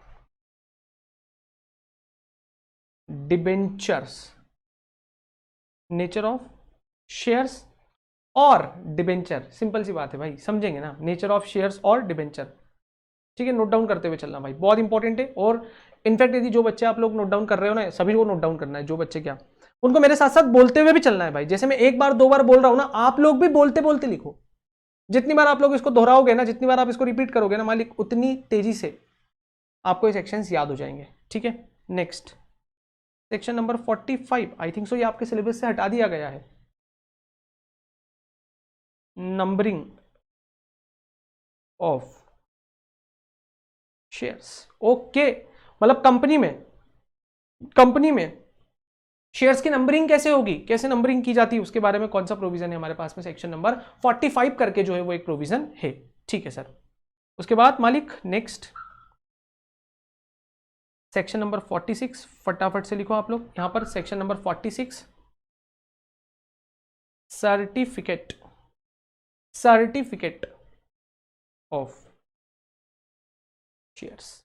डिबेंचर्स, नेचर ऑफ शेयर्स और डिबेंचर, सिंपल सी बात है भाई, समझेंगे ना, नेचर ऑफ शेयर्स और डिबेंचर, ठीक है। नोट डाउन करते हुए चलना भाई, बहुत इंपॉर्टेंट है। और इनफैक्ट यदि जो बच्चे आप लोग नोट डाउन कर रहे हो ना, सभी को नोट डाउन करना है, जो बच्चे क्या, उनको मेरे साथ साथ बोलते हुए भी चलना है भाई। जैसे मैं 1 बार 2 बार बोल रहा हूं ना, आप लोग भी बोलते बोलते लिखो। जितनी बार आप लोग इसको दोहराओगे ना, जितनी बार आप इसको रिपीट करोगे ना मालिक, उतनी तेजी से आपको ये सेक्शंस याद हो जाएंगे, ठीक है। Next section number 45, I think so ये आपके सिलेबस से हटा दिया गया है। नंबरिंग ऑफ शेयर्स, ओके, मतलब कंपनी में शेयर्स की नंबरिंग कैसे होगी, कैसे नंबरिंग की जाती है, उसके बारे में कौन सा प्रोविजन है हमारे पास में, सेक्शन नंबर 45 करके जो है वो एक प्रोविजन है। ठीक है सर। उसके बाद मालिक नेक्स्ट सेक्शन नंबर 46, फटाफट से लिखो आप लोग यहां पर, section number 46 certificate of shares.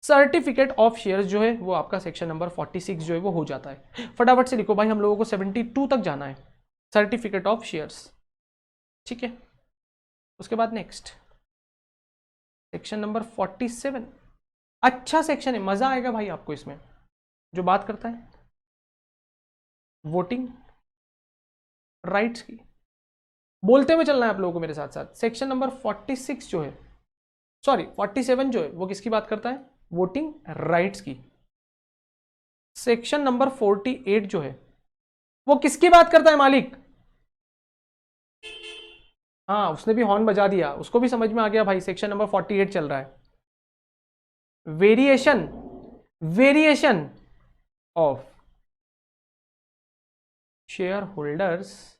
Certificate of shares जो है वो आपका सेक्शन नंबर 46 जो है वो हो जाता है। फटाफट से लिखो भाई, हम लोगों को 72 तक जाना है, सर्टिफिकेट ऑफ शेयर्स। ठीक है। उसके बाद नेक्स्ट सेक्शन नंबर 47, अच्छा सेक्शन है, मजा आएगा भाई आपको इसमें, जो बात करता है वोटिंग राइट्स की। बोलते हुए चलना है आप लोगों को मेरे साथ साथ। सेक्शन नंबर 46 जो है, सॉरी 47 जो है वो किसकी बात करता है, वोटिंग राइट्स की। सेक्शन नंबर 48 जो है वो किसकी बात करता है मालिक, हाँ उसने भी हॉर्न बजा दिया, उसको भी समझ में आ गया भाई, सेक्शन नंबर 48 चल रहा है, variation of share holders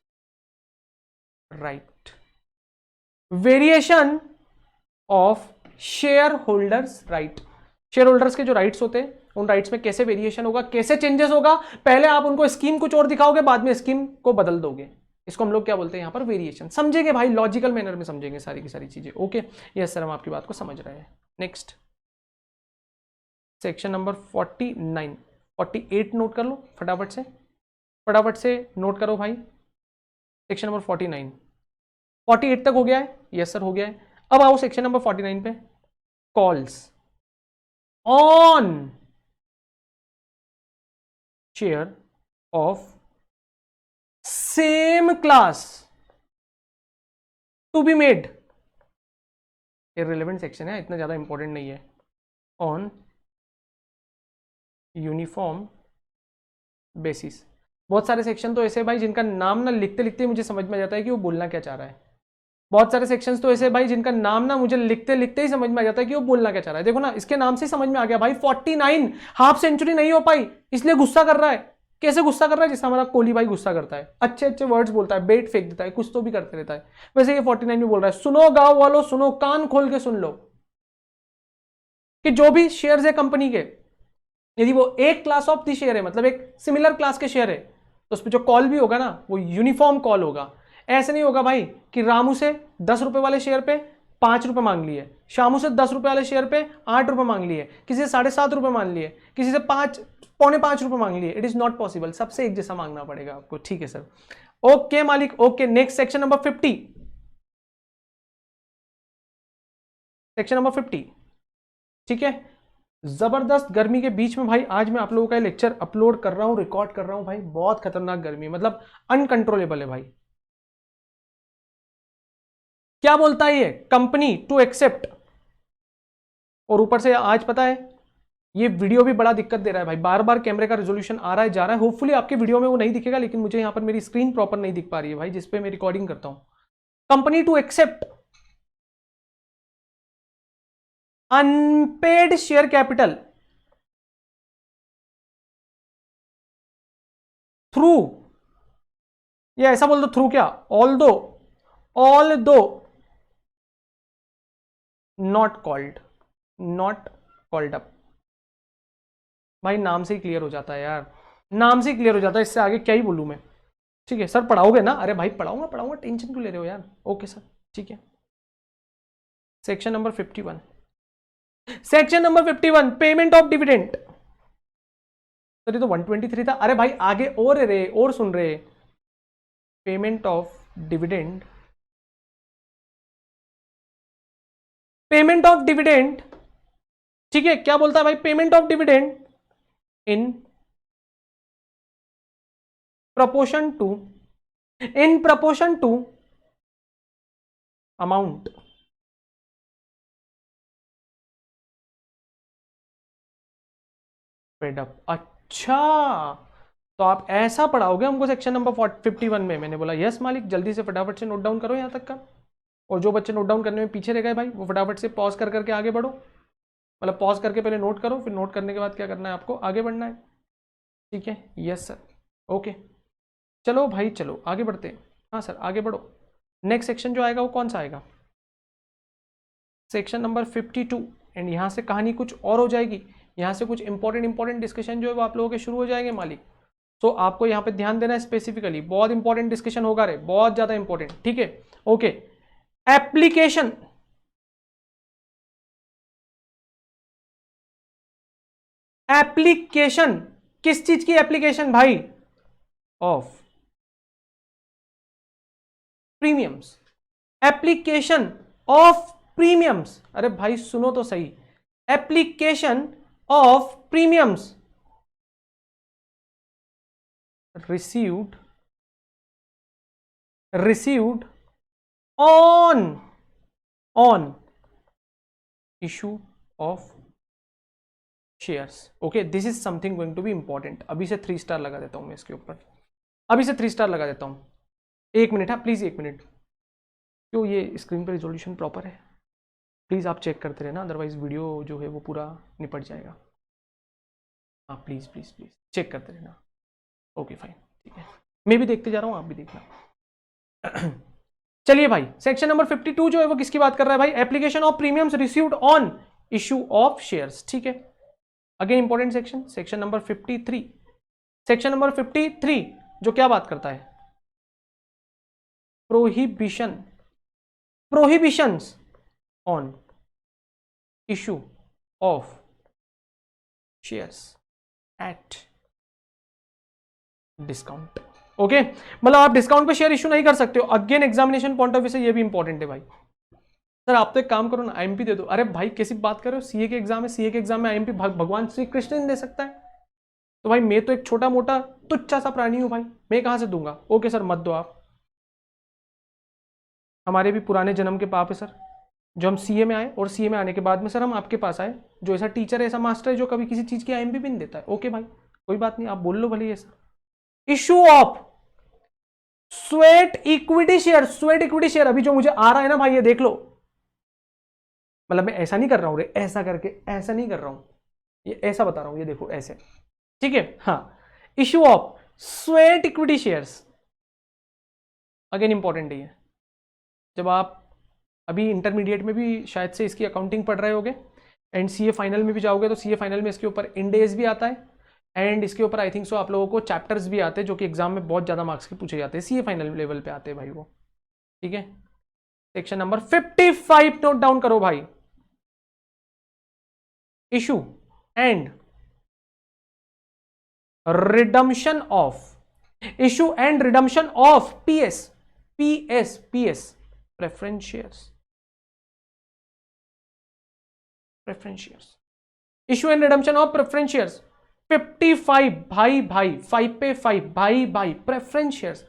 right, variation of share holders right. Share holders के जो राइट्स होते हैं उन राइट्स में कैसे वेरिएशन होगा, कैसे चेंजेस होगा, पहले आप उनको स्कीम कुछ और दिखाओगे, बाद में स्कीम को बदल दोगे, इसको हम लोग क्या बोलते हैं यहां पर, वेरिएशन। समझेंगे भाई, लॉजिकल मैनर में समझेंगे सारी की सारी चीजें। ओके यस सर, हम आपकी बात को समझ रहे हैं। नेक्स्ट सेक्शन नंबर 49, 48 नोट कर लो फटाफट से नोट करो भाई। सेक्शन नंबर 49, 48 तक हो गया है, यस सर हो गया है। अब आओ सेक्शन नंबर 49 पे, calls on share of same class to be made, irrelevant section है, इतना ज्यादा इंपॉर्टेंट नहीं है, ऑन यूनिफॉर्म बेसिस। बहुत सारे सेक्शन तो ऐसे भाई जिनका नाम ना लिखते लिखते मुझे समझ में आ जाता है कि वो बोलना क्या चाह रहा है। बहुत सारे सेक्शंस तो ऐसे भाई जिनका नाम ना मुझे लिखते लिखते ही समझ में आ जाता है कि वो बोलना क्या चाह रहा है। देखो ना, इसके नाम से ही समझ में आ गया भाई, 49 हाफ सेंचुरी नहीं हो पाई इसलिए गुस्सा कर रहा है। कैसे गुस्सा कर रहा है, जैसे हमारा कोहली भाई गुस्सा करता है, अच्छे अच्छे वर्ड्स बोलता है, बेट फेंक देता है, कुछ तो भी करते रहता है, वैसे ये 49 में बोल रहा है, सुनो गांव वालों सुनो, कान खोल के सुन लो कि जो भी शेयर्स है कंपनी के, यदि वो एक क्लास ऑफ द शेयर है, मतलब एक सिमिलर क्लास के शेयर है, तो उस पर जो कॉल भी होगा ना वो यूनिफॉर्म कॉल होगा। ऐसे नहीं होगा भाई कि रामू से 10 रुपए वाले शेयर पे 5 रुपए मांग लिए, शामू से 10 रुपए वाले शेयर पे 8 रुपए मांग लिए, किसी से 7.5 रुपए मांग लिए, किसी से 5.25 रुपए मांग लिए। इट इज नॉट पॉसिबल, सबसे एक जैसा मांगना पड़ेगा आपको। ठीक है सर, ओके मालिक, okay. Next section number 50, section number 50। ठीक है, जबरदस्त गर्मी के बीच में भाई आज मैं आप लोगों का लेक्चर अपलोड कर रहा हूं, रिकॉर्ड कर रहा हूं भाई। बहुत खतरनाक गर्मी, मतलब अनकंट्रोलेबल है भाई। क्या बोलता है ये, कंपनी टू एक्सेप्ट, और ऊपर से आज पता है ये वीडियो भी बड़ा दिक्कत दे रहा है भाई, बार बार कैमरे का रेजोल्यूशन आ रहा है जा रहा है। होपफुली आपके वीडियो में वो नहीं दिखेगा, लेकिन मुझे यहां पर मेरी स्क्रीन प्रॉपर नहीं दिख पा रही है भाई, जिसपे मैं रिकॉर्डिंग करता हूं। Company to accept unpaid share capital through, या ऐसा बोल दो थ्रू, क्या ऑल दो नॉट कॉल्ड अप। भाई नाम से ही क्लियर हो जाता है यार, नाम से ही क्लियर हो जाता है, इससे आगे क्या ही बोलूं मैं। ठीक है सर, पढ़ाओगे ना, अरे भाई पढ़ाऊंगा, टेंशन क्यों ले रहे हो यार। ओके सर, ठीक है। Section number 51, section number 51, payment of dividend. Sir ये तो 123 था, अरे भाई आगे और रे, और सुन रहे, payment of dividend, payment of dividend. ठीक है, क्या बोलता है भाई, payment of dividend in proportion to amount. Paid up, अच्छा तो आप ऐसा पढ़ाओगे हमको सेक्शन नंबर 51 में। मैंने बोला यस मालिक, जल्दी से फटाफट से नोट डाउन करो यहां तक का। और जो बच्चे नोट डाउन करने में पीछे रह गए भाई, वो फटाफट से पॉज कर करके आगे बढ़ो, मतलब पॉज करके पहले नोट करो, फिर नोट करने के बाद क्या करना है आपको, आगे बढ़ना है। ठीक है, यस सर। ओके चलो भाई, चलो आगे बढ़ते हैं। हाँ सर आगे बढ़ो। नेक्स्ट सेक्शन जो आएगा वो कौन सा आएगा? Section number 52। एंड यहाँ से कहानी कुछ और हो जाएगी, यहाँ से कुछ इंपॉर्टेंट डिस्कशन जो है वो आप लोगों के शुरू हो जाएंगे मालिक। तो आपको यहाँ पे ध्यान देना है स्पेसिफिकली, बहुत इंपॉर्टेंट डिस्कशन होगा रे, बहुत ज्यादा इंपॉर्टेंट, ठीक है। ओके एप्लीकेशन, एप्लीकेशन किस चीज की एप्लीकेशन भाई? Of premiums, application of premiums. अरे भाई सुनो तो सही, application of premiums received on issue of shares। Okay this is something going to be important. अभी से 3 स्टार लगा देता हूं मैं इसके ऊपर, अभी से 3 स्टार लगा देता हूं। 1 मिनट, हाँ प्लीज 1 मिनट। क्यों ये स्क्रीन पर रिजोल्यूशन प्रॉपर है? प्लीज आप चेक करते रहना, अदरवाइज वीडियो जो है वो पूरा निपट जाएगा। हाँ प्लीज प्लीज प्लीज चेक करते रहना। ओके फाइन, ठीक है, मैं भी देखते जा रहा हूं, आप भी देखना। चलिए भाई सेक्शन नंबर 52 जो है वो किसकी बात कर रहा है भाई? Application of premiums received on issue of shares, ठीक है। Again important section, section number 53। Section number 53 जो क्या बात करता है? Prohibition, prohibitions on issue of shares at discount. Okay मतलब आप डिस्काउंट पे शेयर इशू नहीं कर सकते हो। Again examination point of view से ये भी इंपॉर्टेंट है भाई। सर आप तो एक काम करो ना, आईएमपी दे दो। अरे भाई कैसी बात कर रहे हो, सीए के एग्जाम है, सीए के एग्जाम में आईएमपी भगवान श्री कृष्ण ने दे सकता है? तो भाई मैं तो एक छोटा मोटा तुच्छा सा प्राणी हूं भाई, मैं कहां से दूंगा? ओके सर मत दो आप, हमारे भी पुराने जन्म के पाप है सर, जो हम सीए में आए और सीए में आने के बाद में सर हम आपके पास आए, जो ऐसा टीचर है, ऐसा मास्टर है जो कभी किसी चीज की आईएमपी भी नहीं देता है। ओके भाई कोई बात नहीं, आप बोल लो भले। ये sir issue of sweat equity share, sweat equity share अभी जो मुझे आ रहा है ना भाई, ये देख लो। मतलब मैं ऐसा नहीं कर रहा हूं रे, ऐसा करके ऐसा नहीं कर रहा हूं, ये ऐसा बता रहा हूं, ये देखो ऐसे, ठीक है। हाँ issue of sweat equity shares, again important है। जब आप अभी इंटरमीडिएट में भी शायद से इसकी अकाउंटिंग पढ़ रहे होगे, एंड सीए फाइनल में भी जाओगे तो सीए फाइनल में इसके ऊपर इंडेज भी आता है, एंड इसके ऊपर आई थिंक सो आप लोगों को चैप्टर्स भी आते हैं जो कि एग्जाम में बहुत ज्यादा मार्क्स के पूछे जाते हैं, सीए फाइनल लेवल पे आते हैं भाई वो, ठीक है। सेक्शन नंबर 55 नोट डाउन करो भाई। Issue and redemption of, issue and redemption of PS, PS preference shares, preference shares, issue and redemption of preference shares. 55 भाई, 5 पे 5 भाई प्रेफरेंस शेयर्स।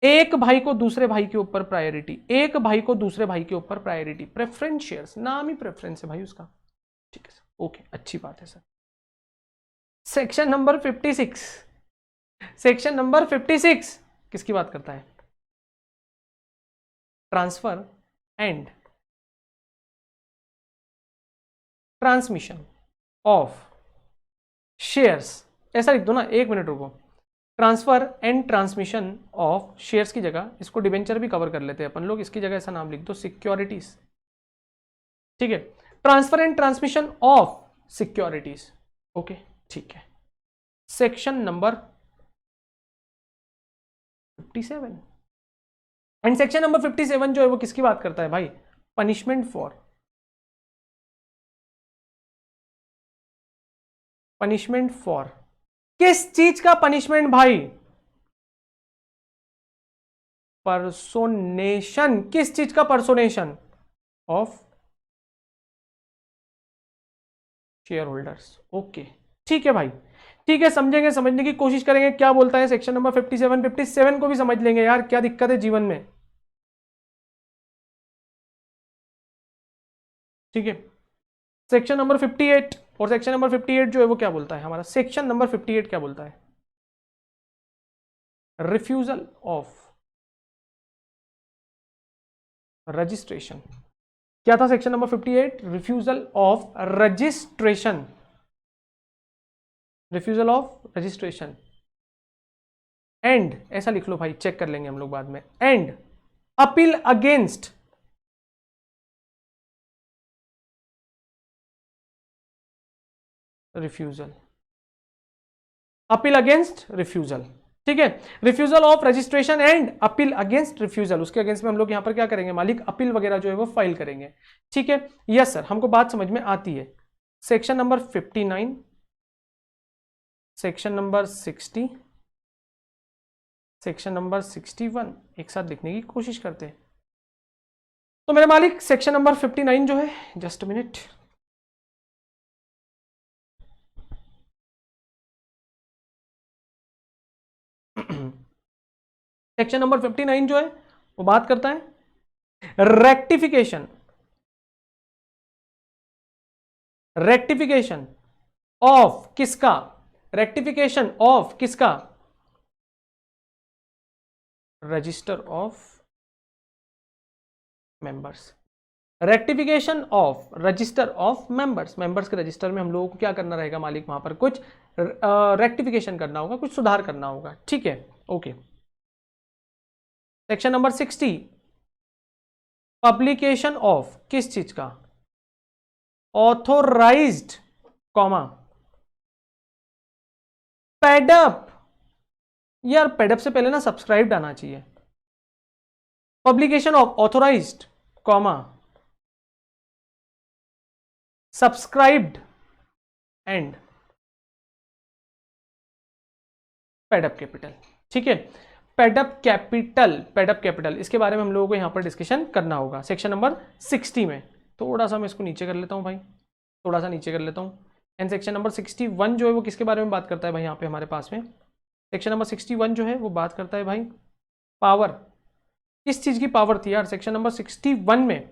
एक भाई को दूसरे भाई के ऊपर प्रायोरिटी, एक भाई को दूसरे भाई के ऊपर प्रायोरिटी, प्रेफरेंस शेयर्स, नाम ही प्रेफरेंस है भाई उसका, ठीक है सर। ओके अच्छी बात है sir. Section number 56, section number 56 किसकी बात करता है? Transfer and transmission of shares, ऐसा लिख दो ना, 1 मिनट रुको। Transfer and transmission of shares की जगह इसको डिबेंचर भी कवर कर लेते हैं अपन लोग, इसकी जगह ऐसा नाम लिख दो सिक्योरिटीज, ठीक है। Transfer and transmission of securities, okay ठीक है। Section number 57 and section number 57 जो है वो किसकी बात करता है भाई? पनिशमेंट फॉर, पनिशमेंट फॉर किस चीज का पनिशमेंट भाई? पर्सोनेशन, किस चीज का personation? Of shareholders. Okay ठीक है भाई, ठीक है, समझेंगे, समझने की कोशिश करेंगे क्या बोलता है सेक्शन नंबर 57। 57 को भी समझ लेंगे यार, क्या दिक्कत है जीवन में, ठीक है। सेक्शन नंबर 58 और सेक्शन नंबर 58 जो है वो क्या बोलता है हमारा? सेक्शन नंबर 58 क्या बोलता है? Refusal of registration. क्या था section number 58? Refusal of registration, refusal of registration. And, ऐसा लिख लो भाई, चेक कर लेंगे हम लोग बाद में, and appeal against refusal, appeal against refusal, ठीक है, refusal of registration and appeal against refusal, उसके अगेंस्ट में हम लोग यहां पर क्या करेंगे मालिक, अपील वगैरह जो है वो फाइल करेंगे, ठीक है। यस सर, हमको बात समझ में आती है। Section number 59, section number 60, section number 61 एक साथ लिखने की कोशिश करते हैं। तो मेरे मालिक सेक्शन नंबर 59 जो है, जस्ट मिनट, सेक्शन नंबर 59 जो है वो बात करता है रेक्टिफिकेशन, रेक्टिफिकेशन ऑफ किसका, रेक्टिफिकेशन ऑफ किसका, register of members, rectification of register of members, members के रजिस्टर में हम लोगों को क्या करना रहेगा मालिक, वहां पर कुछ रेक्टिफिकेशन करना होगा, कुछ सुधार करना होगा, ठीक है, okay. Section number 60, publication of किस चीज का, ऑथोराइज्ड कॉमा पेडअप, यार पेडअप से पहले ना सब्सक्राइब्ड आना चाहिए, publication of authorised comma subscribed and paid up capital, ठीक है, पेडअप कैपिटल, पेडअप कैपिटल, इसके बारे में हम लोगों को यहां पर डिस्कशन करना होगा सेक्शन नंबर 60 में। थोड़ा सा मैं इसको नीचे कर लेता हूं भाई, थोड़ा सा नीचे कर लेता हूं। एंड सेक्शन नंबर 61 जो है वो किसके बारे में बात करता है भाई, यहाँ पे हमारे पास में सेक्शन नंबर 61 जो है वो बात करता है भाई पावर, किस चीज की पावर थी यार सेक्शन नंबर 61 में,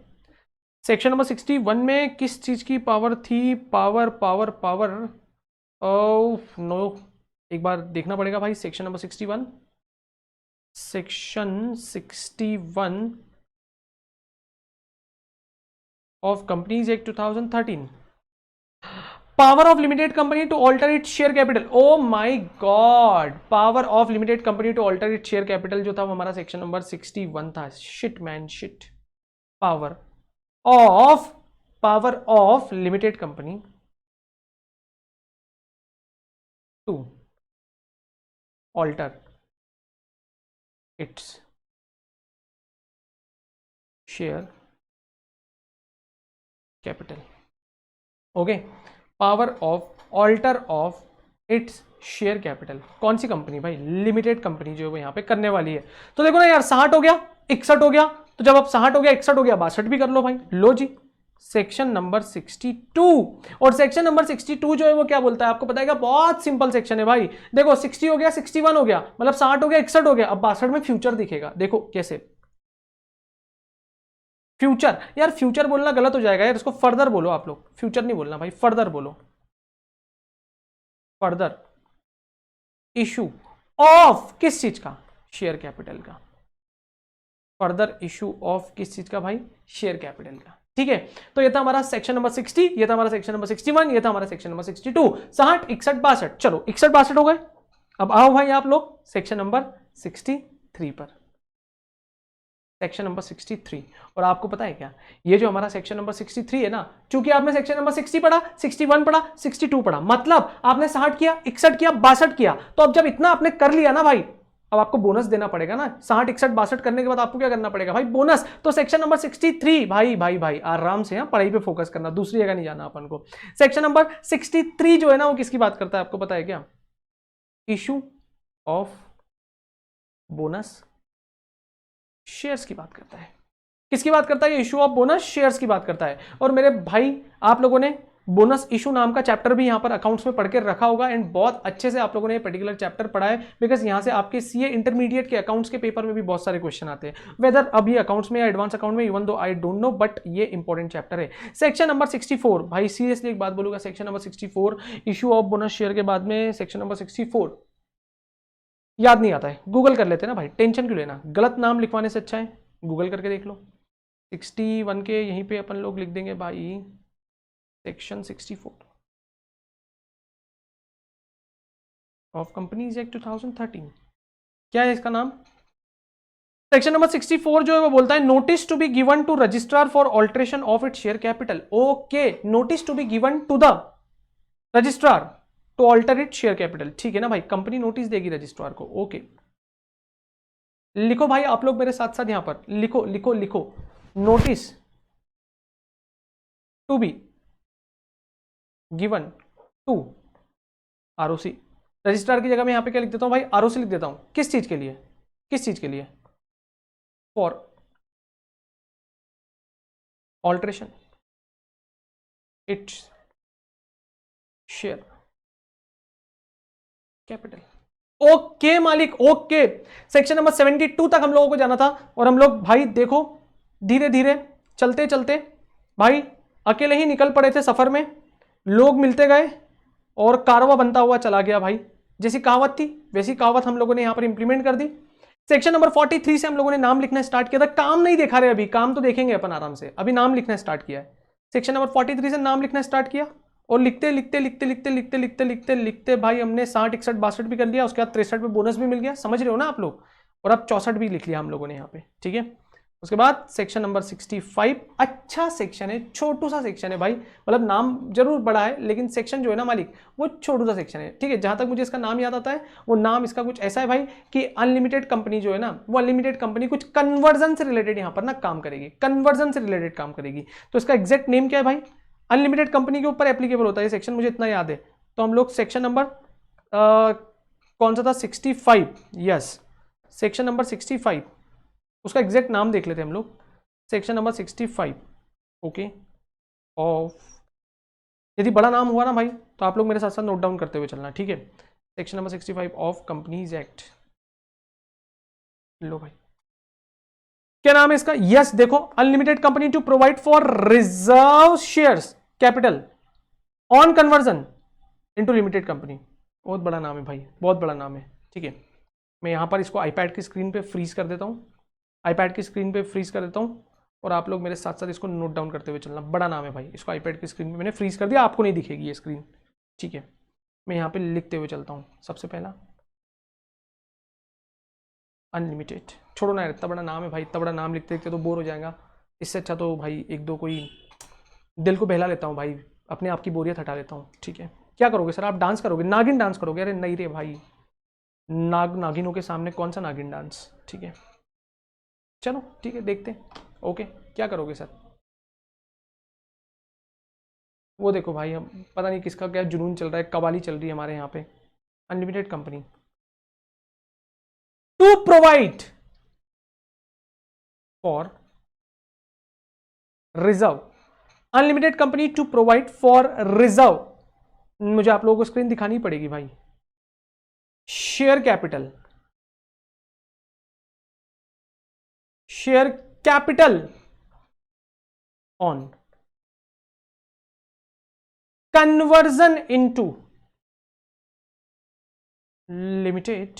सेक्शन नंबर 61 में किस चीज की पावर थी, पावर पावर पावर, नो, एक बार देखना पड़ेगा भाई, section number 61, section 61 of companies act 2013, power of limited company to alter it share capital, oh my god, power of limited company to alter it share capital जो था वो हमारा section number 61 था, shit man shit, power of limited company to alter its share capital, okay, power of alter of its share capital, कौन सी company भाई, limited company जो है यहाँ पे करने वाली है। तो देखो ना यार 60 हो गया 61 हो गया, तो जब आप 60 हो गया 61 हो गया 62 भी कर लो भाई, लो जी, सेक्शन नंबर 62, और सेक्शन नंबर 62 जो है वो क्या बोलता है आपको पता है, बहुत सिंपल सेक्शन है भाई, देखो 60 हो गया 61 हो गया, मतलब 60 हो गया 61 हो गया, अब 62 में फ्यूचर दिखेगा, देखो कैसे, फ्यूचर, यार फ्यूचर बोलना गलत हो जाएगा यार, इसको फर्दर बोलो आप लोग, फ्यूचर नहीं बोलना भाई, फर्दर बोलो, फर्दर इशू ऑफ किस चीज का, शेयर कैपिटल का, फर्दर इशू ऑफ किस चीज का भाई, शेयर कैपिटल का, ठीक है। तो ये था हमारा सेक्शन नंबर 60, ये था हमारा सेक्शन नंबर 61, ये था हमारा सेक्शन नंबर 62, 60 61 62, चलो 61 62 हो गए। अब आओ भाई आप लोग सेक्शन नंबर 63 पर, सेक्शन नंबर 63, और आपको पता है क्या, ये जो हमारा सेक्शन नंबर 63 है ना, चूंकि आपने सेक्शन नंबर 60 पढ़ा, 61 पढ़ा, 62 पढ़ा, मतलब आपने 60 किया 61 किया 62 किया, तो अब जब इतना आपने कर लिया ना भाई, अब आपको बोनस देना पड़ेगा ना, 60 61 62 करने के बाद आपको क्या करना पड़ेगा भाई, बोनस। तो सेक्शन नंबर 63 भाई भाई भाई आराम से, यहाँ पढ़ाई पे फोकस करना, दूसरी जगह नहीं जाना अपन को। सेक्शन नंबर 63 जो है ना वो किसकी बात करता है आपको पता है क्या, इशू ऑफ बोनस शेयर्स की बात करता है, किसकी बात करता है, इशू ऑफ बोनस शेयर्स की बात करता है। और मेरे भाई आप लोगों ने बोनस इशू नाम का चैप्टर भी यहां पर अकाउंट्स में पढ़ के रखा होगा, एंड बहुत अच्छे से आप लोगों ने ये पर्टिकुलर चैप्टर पढ़ा है, बिकॉज यहां से आपके सीए इंटरमीडिएट के अकाउंट्स के पेपर में भी बहुत सारे क्वेश्चन आते हैं, वेदर अभी अकाउंट्स में या एडवांस अकाउंट में, even though I don't know, but ये इंपॉर्टेंट चैप्टर है। सेक्शन नंबर 64 भाई सीरियसली एक बात बोलूंगा, section number 64 issue of bonus share के बाद में सेक्शन नंबर 64 याद नहीं आता है, गूगल कर लेते हैं ना भाई, टेंशन क्यों लेना, गलत नाम लिखवाने से अच्छा है गूगल करके देख लो। 61 के यहीं पे अपन लोग लिख देंगे भाई सेक्शन 64 ऑफ कंपनीज एक्ट 2013, क्या है इसका नाम? सेक्शन नंबर 64 जो है वो बोलता है notice to be given to registrar for alteration of it share capital. Okay, notice to be given to the registrar to alter it share capital. ठीक है ना भाई, कंपनी नोटिस देगी रजिस्ट्रार को। ओके, लिखो भाई आप लोग मेरे साथ साथ यहां पर लिखो लिखो लिखो, notice to be given to ROC. Registrar की जगह मैं यहां पे क्या लिख देता हूं भाई? आरओसी लिख देता हूं। किस चीज के लिए? किस चीज के लिए? For alteration it's share capital. Okay मालिक, ओके। सेक्शन नंबर 72 तक हम लोगों को जाना था, और हम लोग भाई देखो धीरे धीरे चलते चलते भाई अकेले ही निकल पड़े थे सफर में, लोग मिलते गए और कारवा बनता हुआ चला गया भाई। जैसी कहावत थी वैसी कहावत हम लोगों ने यहां पर इंप्लीमेंट कर दी। सेक्शन नंबर 43 से हम लोगों ने नाम लिखना स्टार्ट किया था। काम नहीं देखा रहे अभी, काम तो देखेंगे अपन आराम से, अभी नाम लिखना स्टार्ट किया है। सेक्शन नंबर 43 से नाम लिखना स्टार्ट किया, और लिखते लिखते लिखते लिखते लिखते लिखते लिखते लिखते भाई हमने 60 61 62 भी कर लिया। उसके बाद 63 पे बोनस भी मिल गया, समझ रहे हो ना आप लोग। और अब 64 भी लिख लिया हम लोगों ने यहाँ पे, ठीक है। उसके बाद सेक्शन नंबर 65, अच्छा सेक्शन है, छोटू सा सेक्शन है भाई, मतलब नाम जरूर बड़ा है लेकिन सेक्शन जो है ना मालिक वो छोटू सा सेक्शन है, ठीक है। जहां तक मुझे इसका नाम याद आता है, वो नाम इसका कुछ ऐसा है भाई कि अनलिमिटेड कंपनी जो है ना, वो अनलिमिटेड कंपनी कुछ कन्वर्जन से रिलेटेड यहाँ पर ना काम करेगी, कन्वर्जन से रिलेटेड काम करेगी। तो इसका एग्जैक्ट नेम क्या है भाई? अनलिमिटेड कंपनी के ऊपर एप्लीकेबल होता है सेक्शन, मुझे इतना याद है। तो हम लोग सेक्शन नंबर कौन सा था? 65, यस, सेक्शन नंबर 65, उसका एग्जैक्ट नाम देख लेते हैं हम लोग। सेक्शन नंबर 65, ओके, ऑफ, यदि बड़ा नाम हुआ ना भाई तो आप लोग मेरे साथ साथ नोट डाउन करते हुए चलना, ठीक है। Section number 65 of companies act, लो भाई, क्या नाम है इसका? यस, देखो, unlimited company to provide for reserve shares capital on conversion into limited company. बहुत बड़ा नाम है भाई, बहुत बड़ा नाम है, ठीक है। मैं यहां पर इसको आईपैड की स्क्रीन पे फ्रीज कर देता हूं, आईपैड की स्क्रीन पे फ्रीज कर देता हूं, और आप लोग मेरे साथ साथ इसको नोट डाउन करते हुए चलना। बड़ा नाम है भाई, इसको आईपैड की स्क्रीन पे मैंने फ्रीज कर दिया, आपको नहीं दिखेगी ये स्क्रीन, ठीक है। मैं यहाँ पे लिखते हुए चलता हूँ। सबसे पहला अनलिमिटेड, छोड़ो ना यार, इतना बड़ा नाम है भाई, इतना बड़ा नाम लिखते लिखते तो बोर हो जाएगा। इससे अच्छा तो भाई एक दो कोई दिल को बहला लेता हूँ भाई, अपने आप की बोरियत हटा लेता हूँ, ठीक है। क्या करोगे सर? आप डांस करोगे, नागिन डांस करोगे? अरे नहीं रे भाई, नागिनों के सामने कौन सा नागिन डांस, ठीक है। चलो ठीक है, देखते हैं, ओके। क्या करोगे सर? वो देखो भाई, हम पता नहीं किसका क्या जुनून चल रहा है, कवाली चल रही है हमारे यहाँ पे। Unlimited company to provide for reserve, unlimited company to provide for reserve, मुझे आप लोगों को स्क्रीन दिखानी पड़ेगी भाई। Share capital, share capital on conversion into limited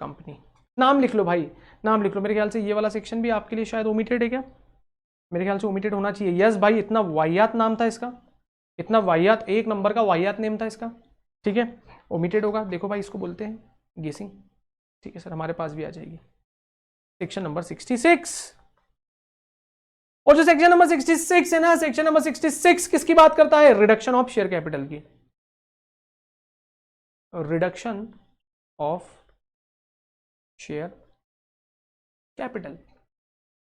company. नाम लिख लो भाई, नाम लिख लो। मेरे ख्याल से ये वाला सेक्शन भी आपके लिए शायद ओमिटेड है क्या? मेरे ख्याल से ओमिटेड होना चाहिए। यस भाई, इतना वाहियात नाम था इसका, इतना वाहियात, एक नंबर का वाहियात नेम था इसका, ठीक है। ओमिटेड होगा, देखो भाई इसको बोलते हैं गेसिंग, ठीक है सर, हमारे पास भी आ जाएगी। सेक्शन नंबर 66, और जो सेक्शन नंबर 66 है ना, सेक्शन नंबर 66 किसकी बात करता है? रिडक्शन ऑफ शेयर कैपिटल की, reduction of share capital.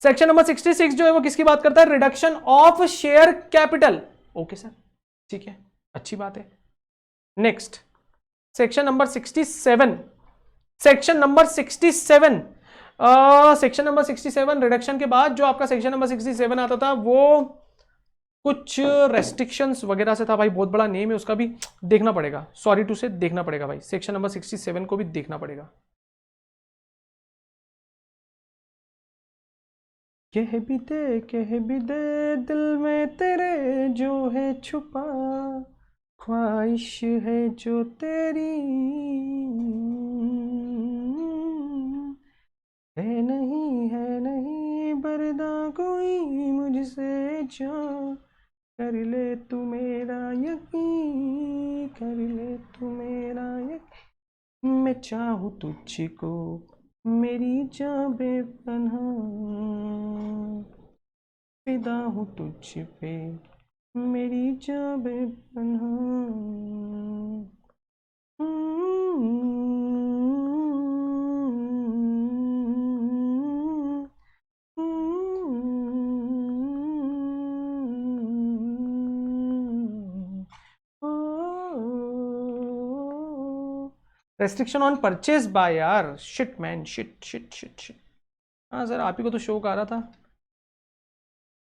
Section number 66 जो है वो किसकी बात करता है? Reduction of share capital. Okay sir, ठीक है, अच्छी बात है। Next section number 67, section number 67, section number 67 reduction के बाद जो आपका सेक्शन नंबर 67 आता था वो कुछ रेस्ट्रिक्शंस वगैरह से था भाई, बहुत बड़ा नेम है उसका भी, देखना पड़ेगा, सॉरी टू से देखना पड़ेगा भाई, सेक्शन नंबर 67 को भी देखना पड़ेगा। कह भी दे दिल में तेरे जो है छुपा, ख्वाहिश है जो तेरी है नहीं बरदा कोई मुझसे जो, कर ले तू मेरा यकीन, कर ले तू मेरा यकीन, मैं चाहूँ तुझको मेरी जान बेपनाह फिदा हूँ तुझ पे, मेरी जान बेपनाह। रेस्ट्रिक्शन ऑन परचेज बाय, यार shit man, shit shit shit shit. हाँ सर, आप ही को तो शौक आ रहा था।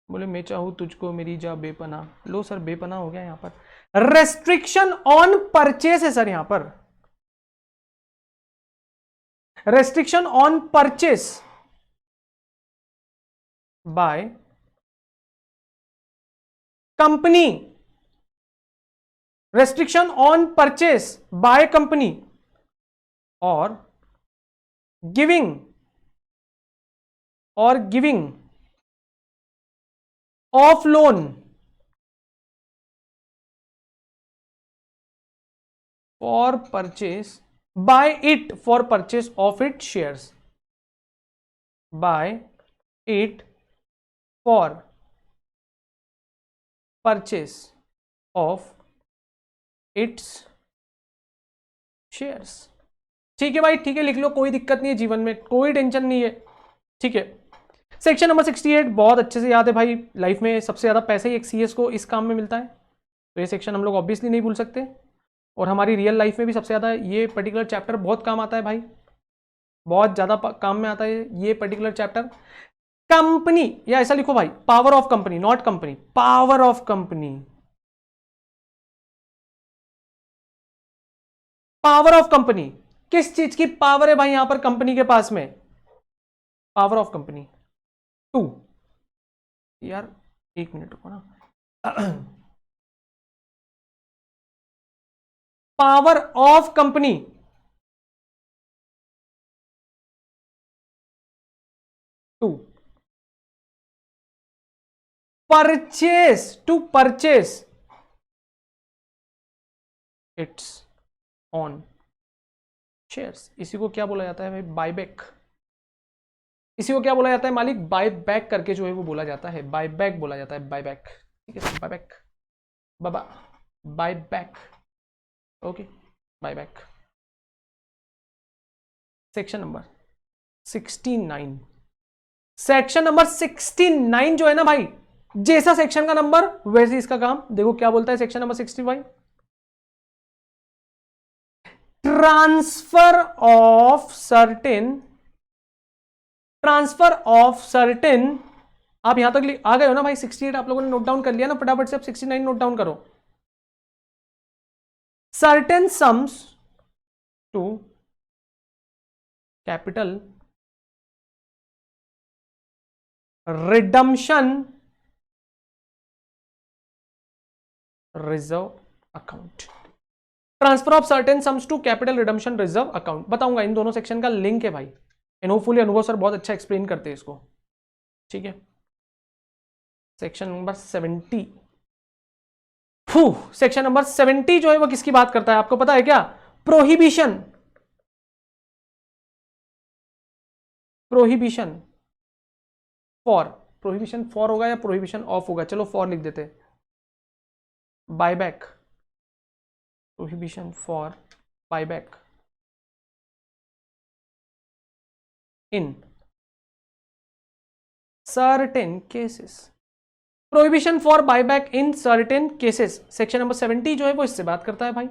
बोले मैं चाहूँ तुझको मेरी जा बेपना, लो सर बेपना हो गया यहाँ पर। रेस्ट्रिक्शन ऑन परचेस है सर, यहाँ पर restriction on purchase by company, restriction on purchase by company और giving of loan for purchase by it for purchase of it shares, by it for purchase of its shares. ठीक है भाई, ठीक है, लिख लो, कोई दिक्कत नहीं है, जीवन में कोई टेंशन नहीं है। ठीक है, सेक्शन नंबर 68 बहुत अच्छे से याद है भाई, लाइफ में सबसे ज्यादा पैसा ही एक सीएस को इस काम में मिलता है, तो ये सेक्शन हम लोग ऑब्वियसली नहीं भूल सकते। और हमारी रियल लाइफ में भी सबसे ज्यादा ये पर्टिकुलर चैप्टर बहुत काम आता है भाई, बहुत ज्यादा काम में आता है ये पर्टिकुलर चैप्टर। कंपनी, या ऐसा लिखो भाई, power of company, not company, power of company, power of company. किस चीज की पावर है भाई यहां पर कंपनी के पास में? Power of company 2। यार एक मिनट रुको ना। Power of company 2, purchase, to purchase its own shares. इसी को क्या बोला जाता है भाई? बायबैक। इसी को क्या बोला जाता है मालिक? बायबैक करके जो है वो बोला जाता है, बायबैक बोला जाता है, बायबैक। ठीक है, बायबैक बाबा, buyback, okay, buyback. Section number 69, section number 69 जो है ना भाई, जैसा सेक्शन का नंबर वैसे इसका काम। देखो क्या बोलता है section number 65, transfer of certain. आप यहां तक आ गए हो ना भाई? 68 आप लोगों ने नोट डाउन कर लिया ना? फटाफट से आप 69 नोट डाउन करो। Certain sums to capital redemption reserve account. Transfer of certain sums to capital redemption reserve account. बताऊंगा, इन दोनों सेक्शन का लिंक है भाई, एंड होपफुली अनुभव सर बहुत अच्छा एक्सप्लेन करते हैं इसको। ठीक है, सेक्शन नंबर 70, सेक्शन नंबर 70 जो है वो किसकी बात करता है आपको पता है क्या? Prohibition, prohibition for, prohibition for होगा या प्रोहिबिशन ऑफ होगा? चलो फॉर लिख देते। Buyback, prohibition for buyback in certain cases, prohibition for buyback in certain cases. Section number 70 जो है वो इससे बात करता है भाई।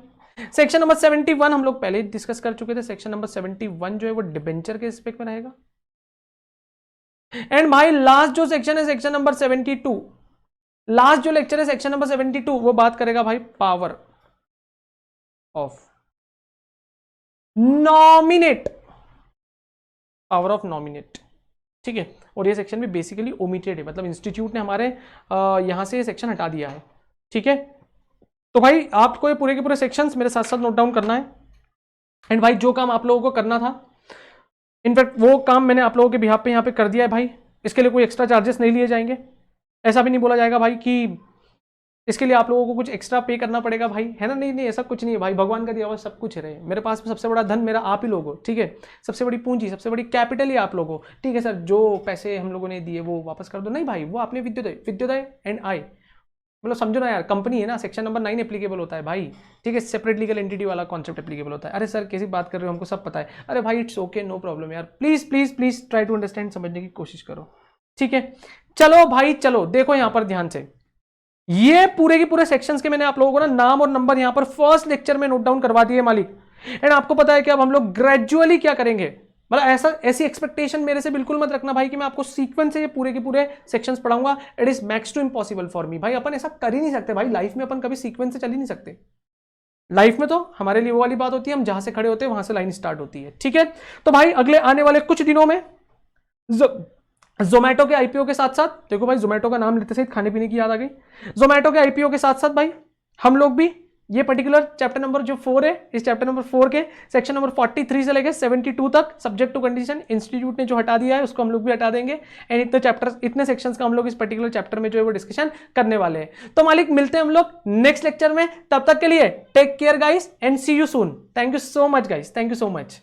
सेक्शन नंबर 71 हम लोग पहले डिस्कस कर चुके थे। सेक्शन नंबर 71 जो है वो डिबेंचर के रिस्पेक्ट में रहेगा। एंड भाई लास्ट जो सेक्शन है सेक्शन नंबर 72, लास्ट जो लेक्चर है सेक्शन नंबर 72 वो बात करेगा भाई power of nominate, power of nominate. ठीक है, और ये सेक्शन भी बेसिकली ओमिटेड है, मतलब इंस्टीट्यूट ने हमारे यहां से ये सेक्शन हटा दिया है। ठीक है, तो भाई आपको ये पूरे के पूरे सेक्शंस मेरे साथ साथ नोट डाउन करना है। एंड भाई जो काम आप लोगों को करना था, इनफैक्ट वो काम मैंने आप लोगों के बिहाफ पे यहाँ पे कर दिया है भाई। इसके लिए कोई एक्स्ट्रा चार्जेस नहीं लिए जाएंगे। ऐसा भी नहीं बोला जाएगा भाई कि इसके लिए आप लोगों को कुछ एक्स्ट्रा पे करना पड़ेगा भाई, है ना? नहीं नहीं, ऐसा कुछ नहीं है भाई, भगवान का दिया हुआ सब कुछ है। मेरे पास सबसे बड़ा धन मेरा आप ही लोग हो, ठीक है? सबसे बड़ी पूंजी, सबसे बड़ी कैपिटल ही आप लोग हो, ठीक है सर? जो पैसे हम लोगों ने दिए वो वापस कर दो, नहीं भाई, वो आपने विद्योदय एंड आई, मतलब समझो ना यार, कंपनी है ना, सेक्शन नंबर 9 एप्लीकेबल होता है भाई, ठीक है? सेपरेट लीगल एंटिटी वाला कॉन्सेप्ट एप्लीकेबल होता है। अरे सर कैसी बात कर रहे हो, हमको सब पता है। अरे भाई इट्स ओके, नो प्रॉब्लम यार, please please please try to understand, समझने की कोशिश करो, ठीक है? चलो भाई चलो, देखो यहां पर ध्यान से, ये पूरे के पूरे सेक्शंस के मैंने आप लोगों को ना नाम और नंबर यहां पर फर्स्ट लेक्चर में नोट डाउन करवा दिए मालिक। एंड आपको पता है कि अब हम लोग ग्रेजुअली क्या करेंगे, मतलब ऐसी एक्सपेक्टेशन मेरे से बिल्कुल मत रखना भाई कि मैं आपको सीक्वेंस से ये पूरे के पूरे सेक्शंस पढ़ाऊंगा। It is max to impossible for me भाई, अपन ऐसा कर ही नहीं सकते भाई, लाइफ में अपन कभी सीक्वेंस से चल ही नहीं सकते। लाइफ में तो हमारे लिए वो वाली बात होती है, हम जहां से खड़े होते हैं वहां से लाइन स्टार्ट होती है, ठीक है? तो भाई अगले आने वाले कुछ दिनों में जोमैटो के आईपीओ के साथ साथ, देखो भाई जोमैटो का नाम लेते सही खाने पीने की याद आ गई, जोमैटो के आईपीओ के साथ साथ भाई हम लोग भी ये पर्टिकुलर चैप्टर नंबर जो 4 है, इस चैप्टर नंबर 4 के सेक्शन नंबर 43 से लेकर 72 तक सब्जेक्ट टू कंडीशन इंस्टीट्यूट ने जो हटा दिया है उसको हम लोग भी हटा देंगे। एंड इतने चैप्टर्स, इतने सेक्शंस का हम लोग इस पर्टिकुलर चैप्टर में जो है वो डिस्कशन करने वाले हैं। तो मालिक मिलते हैं हम लोग नेक्स्ट लेक्चर में, तब तक के लिए take care guys and see you soon. Thank you so much guys, thank you so much.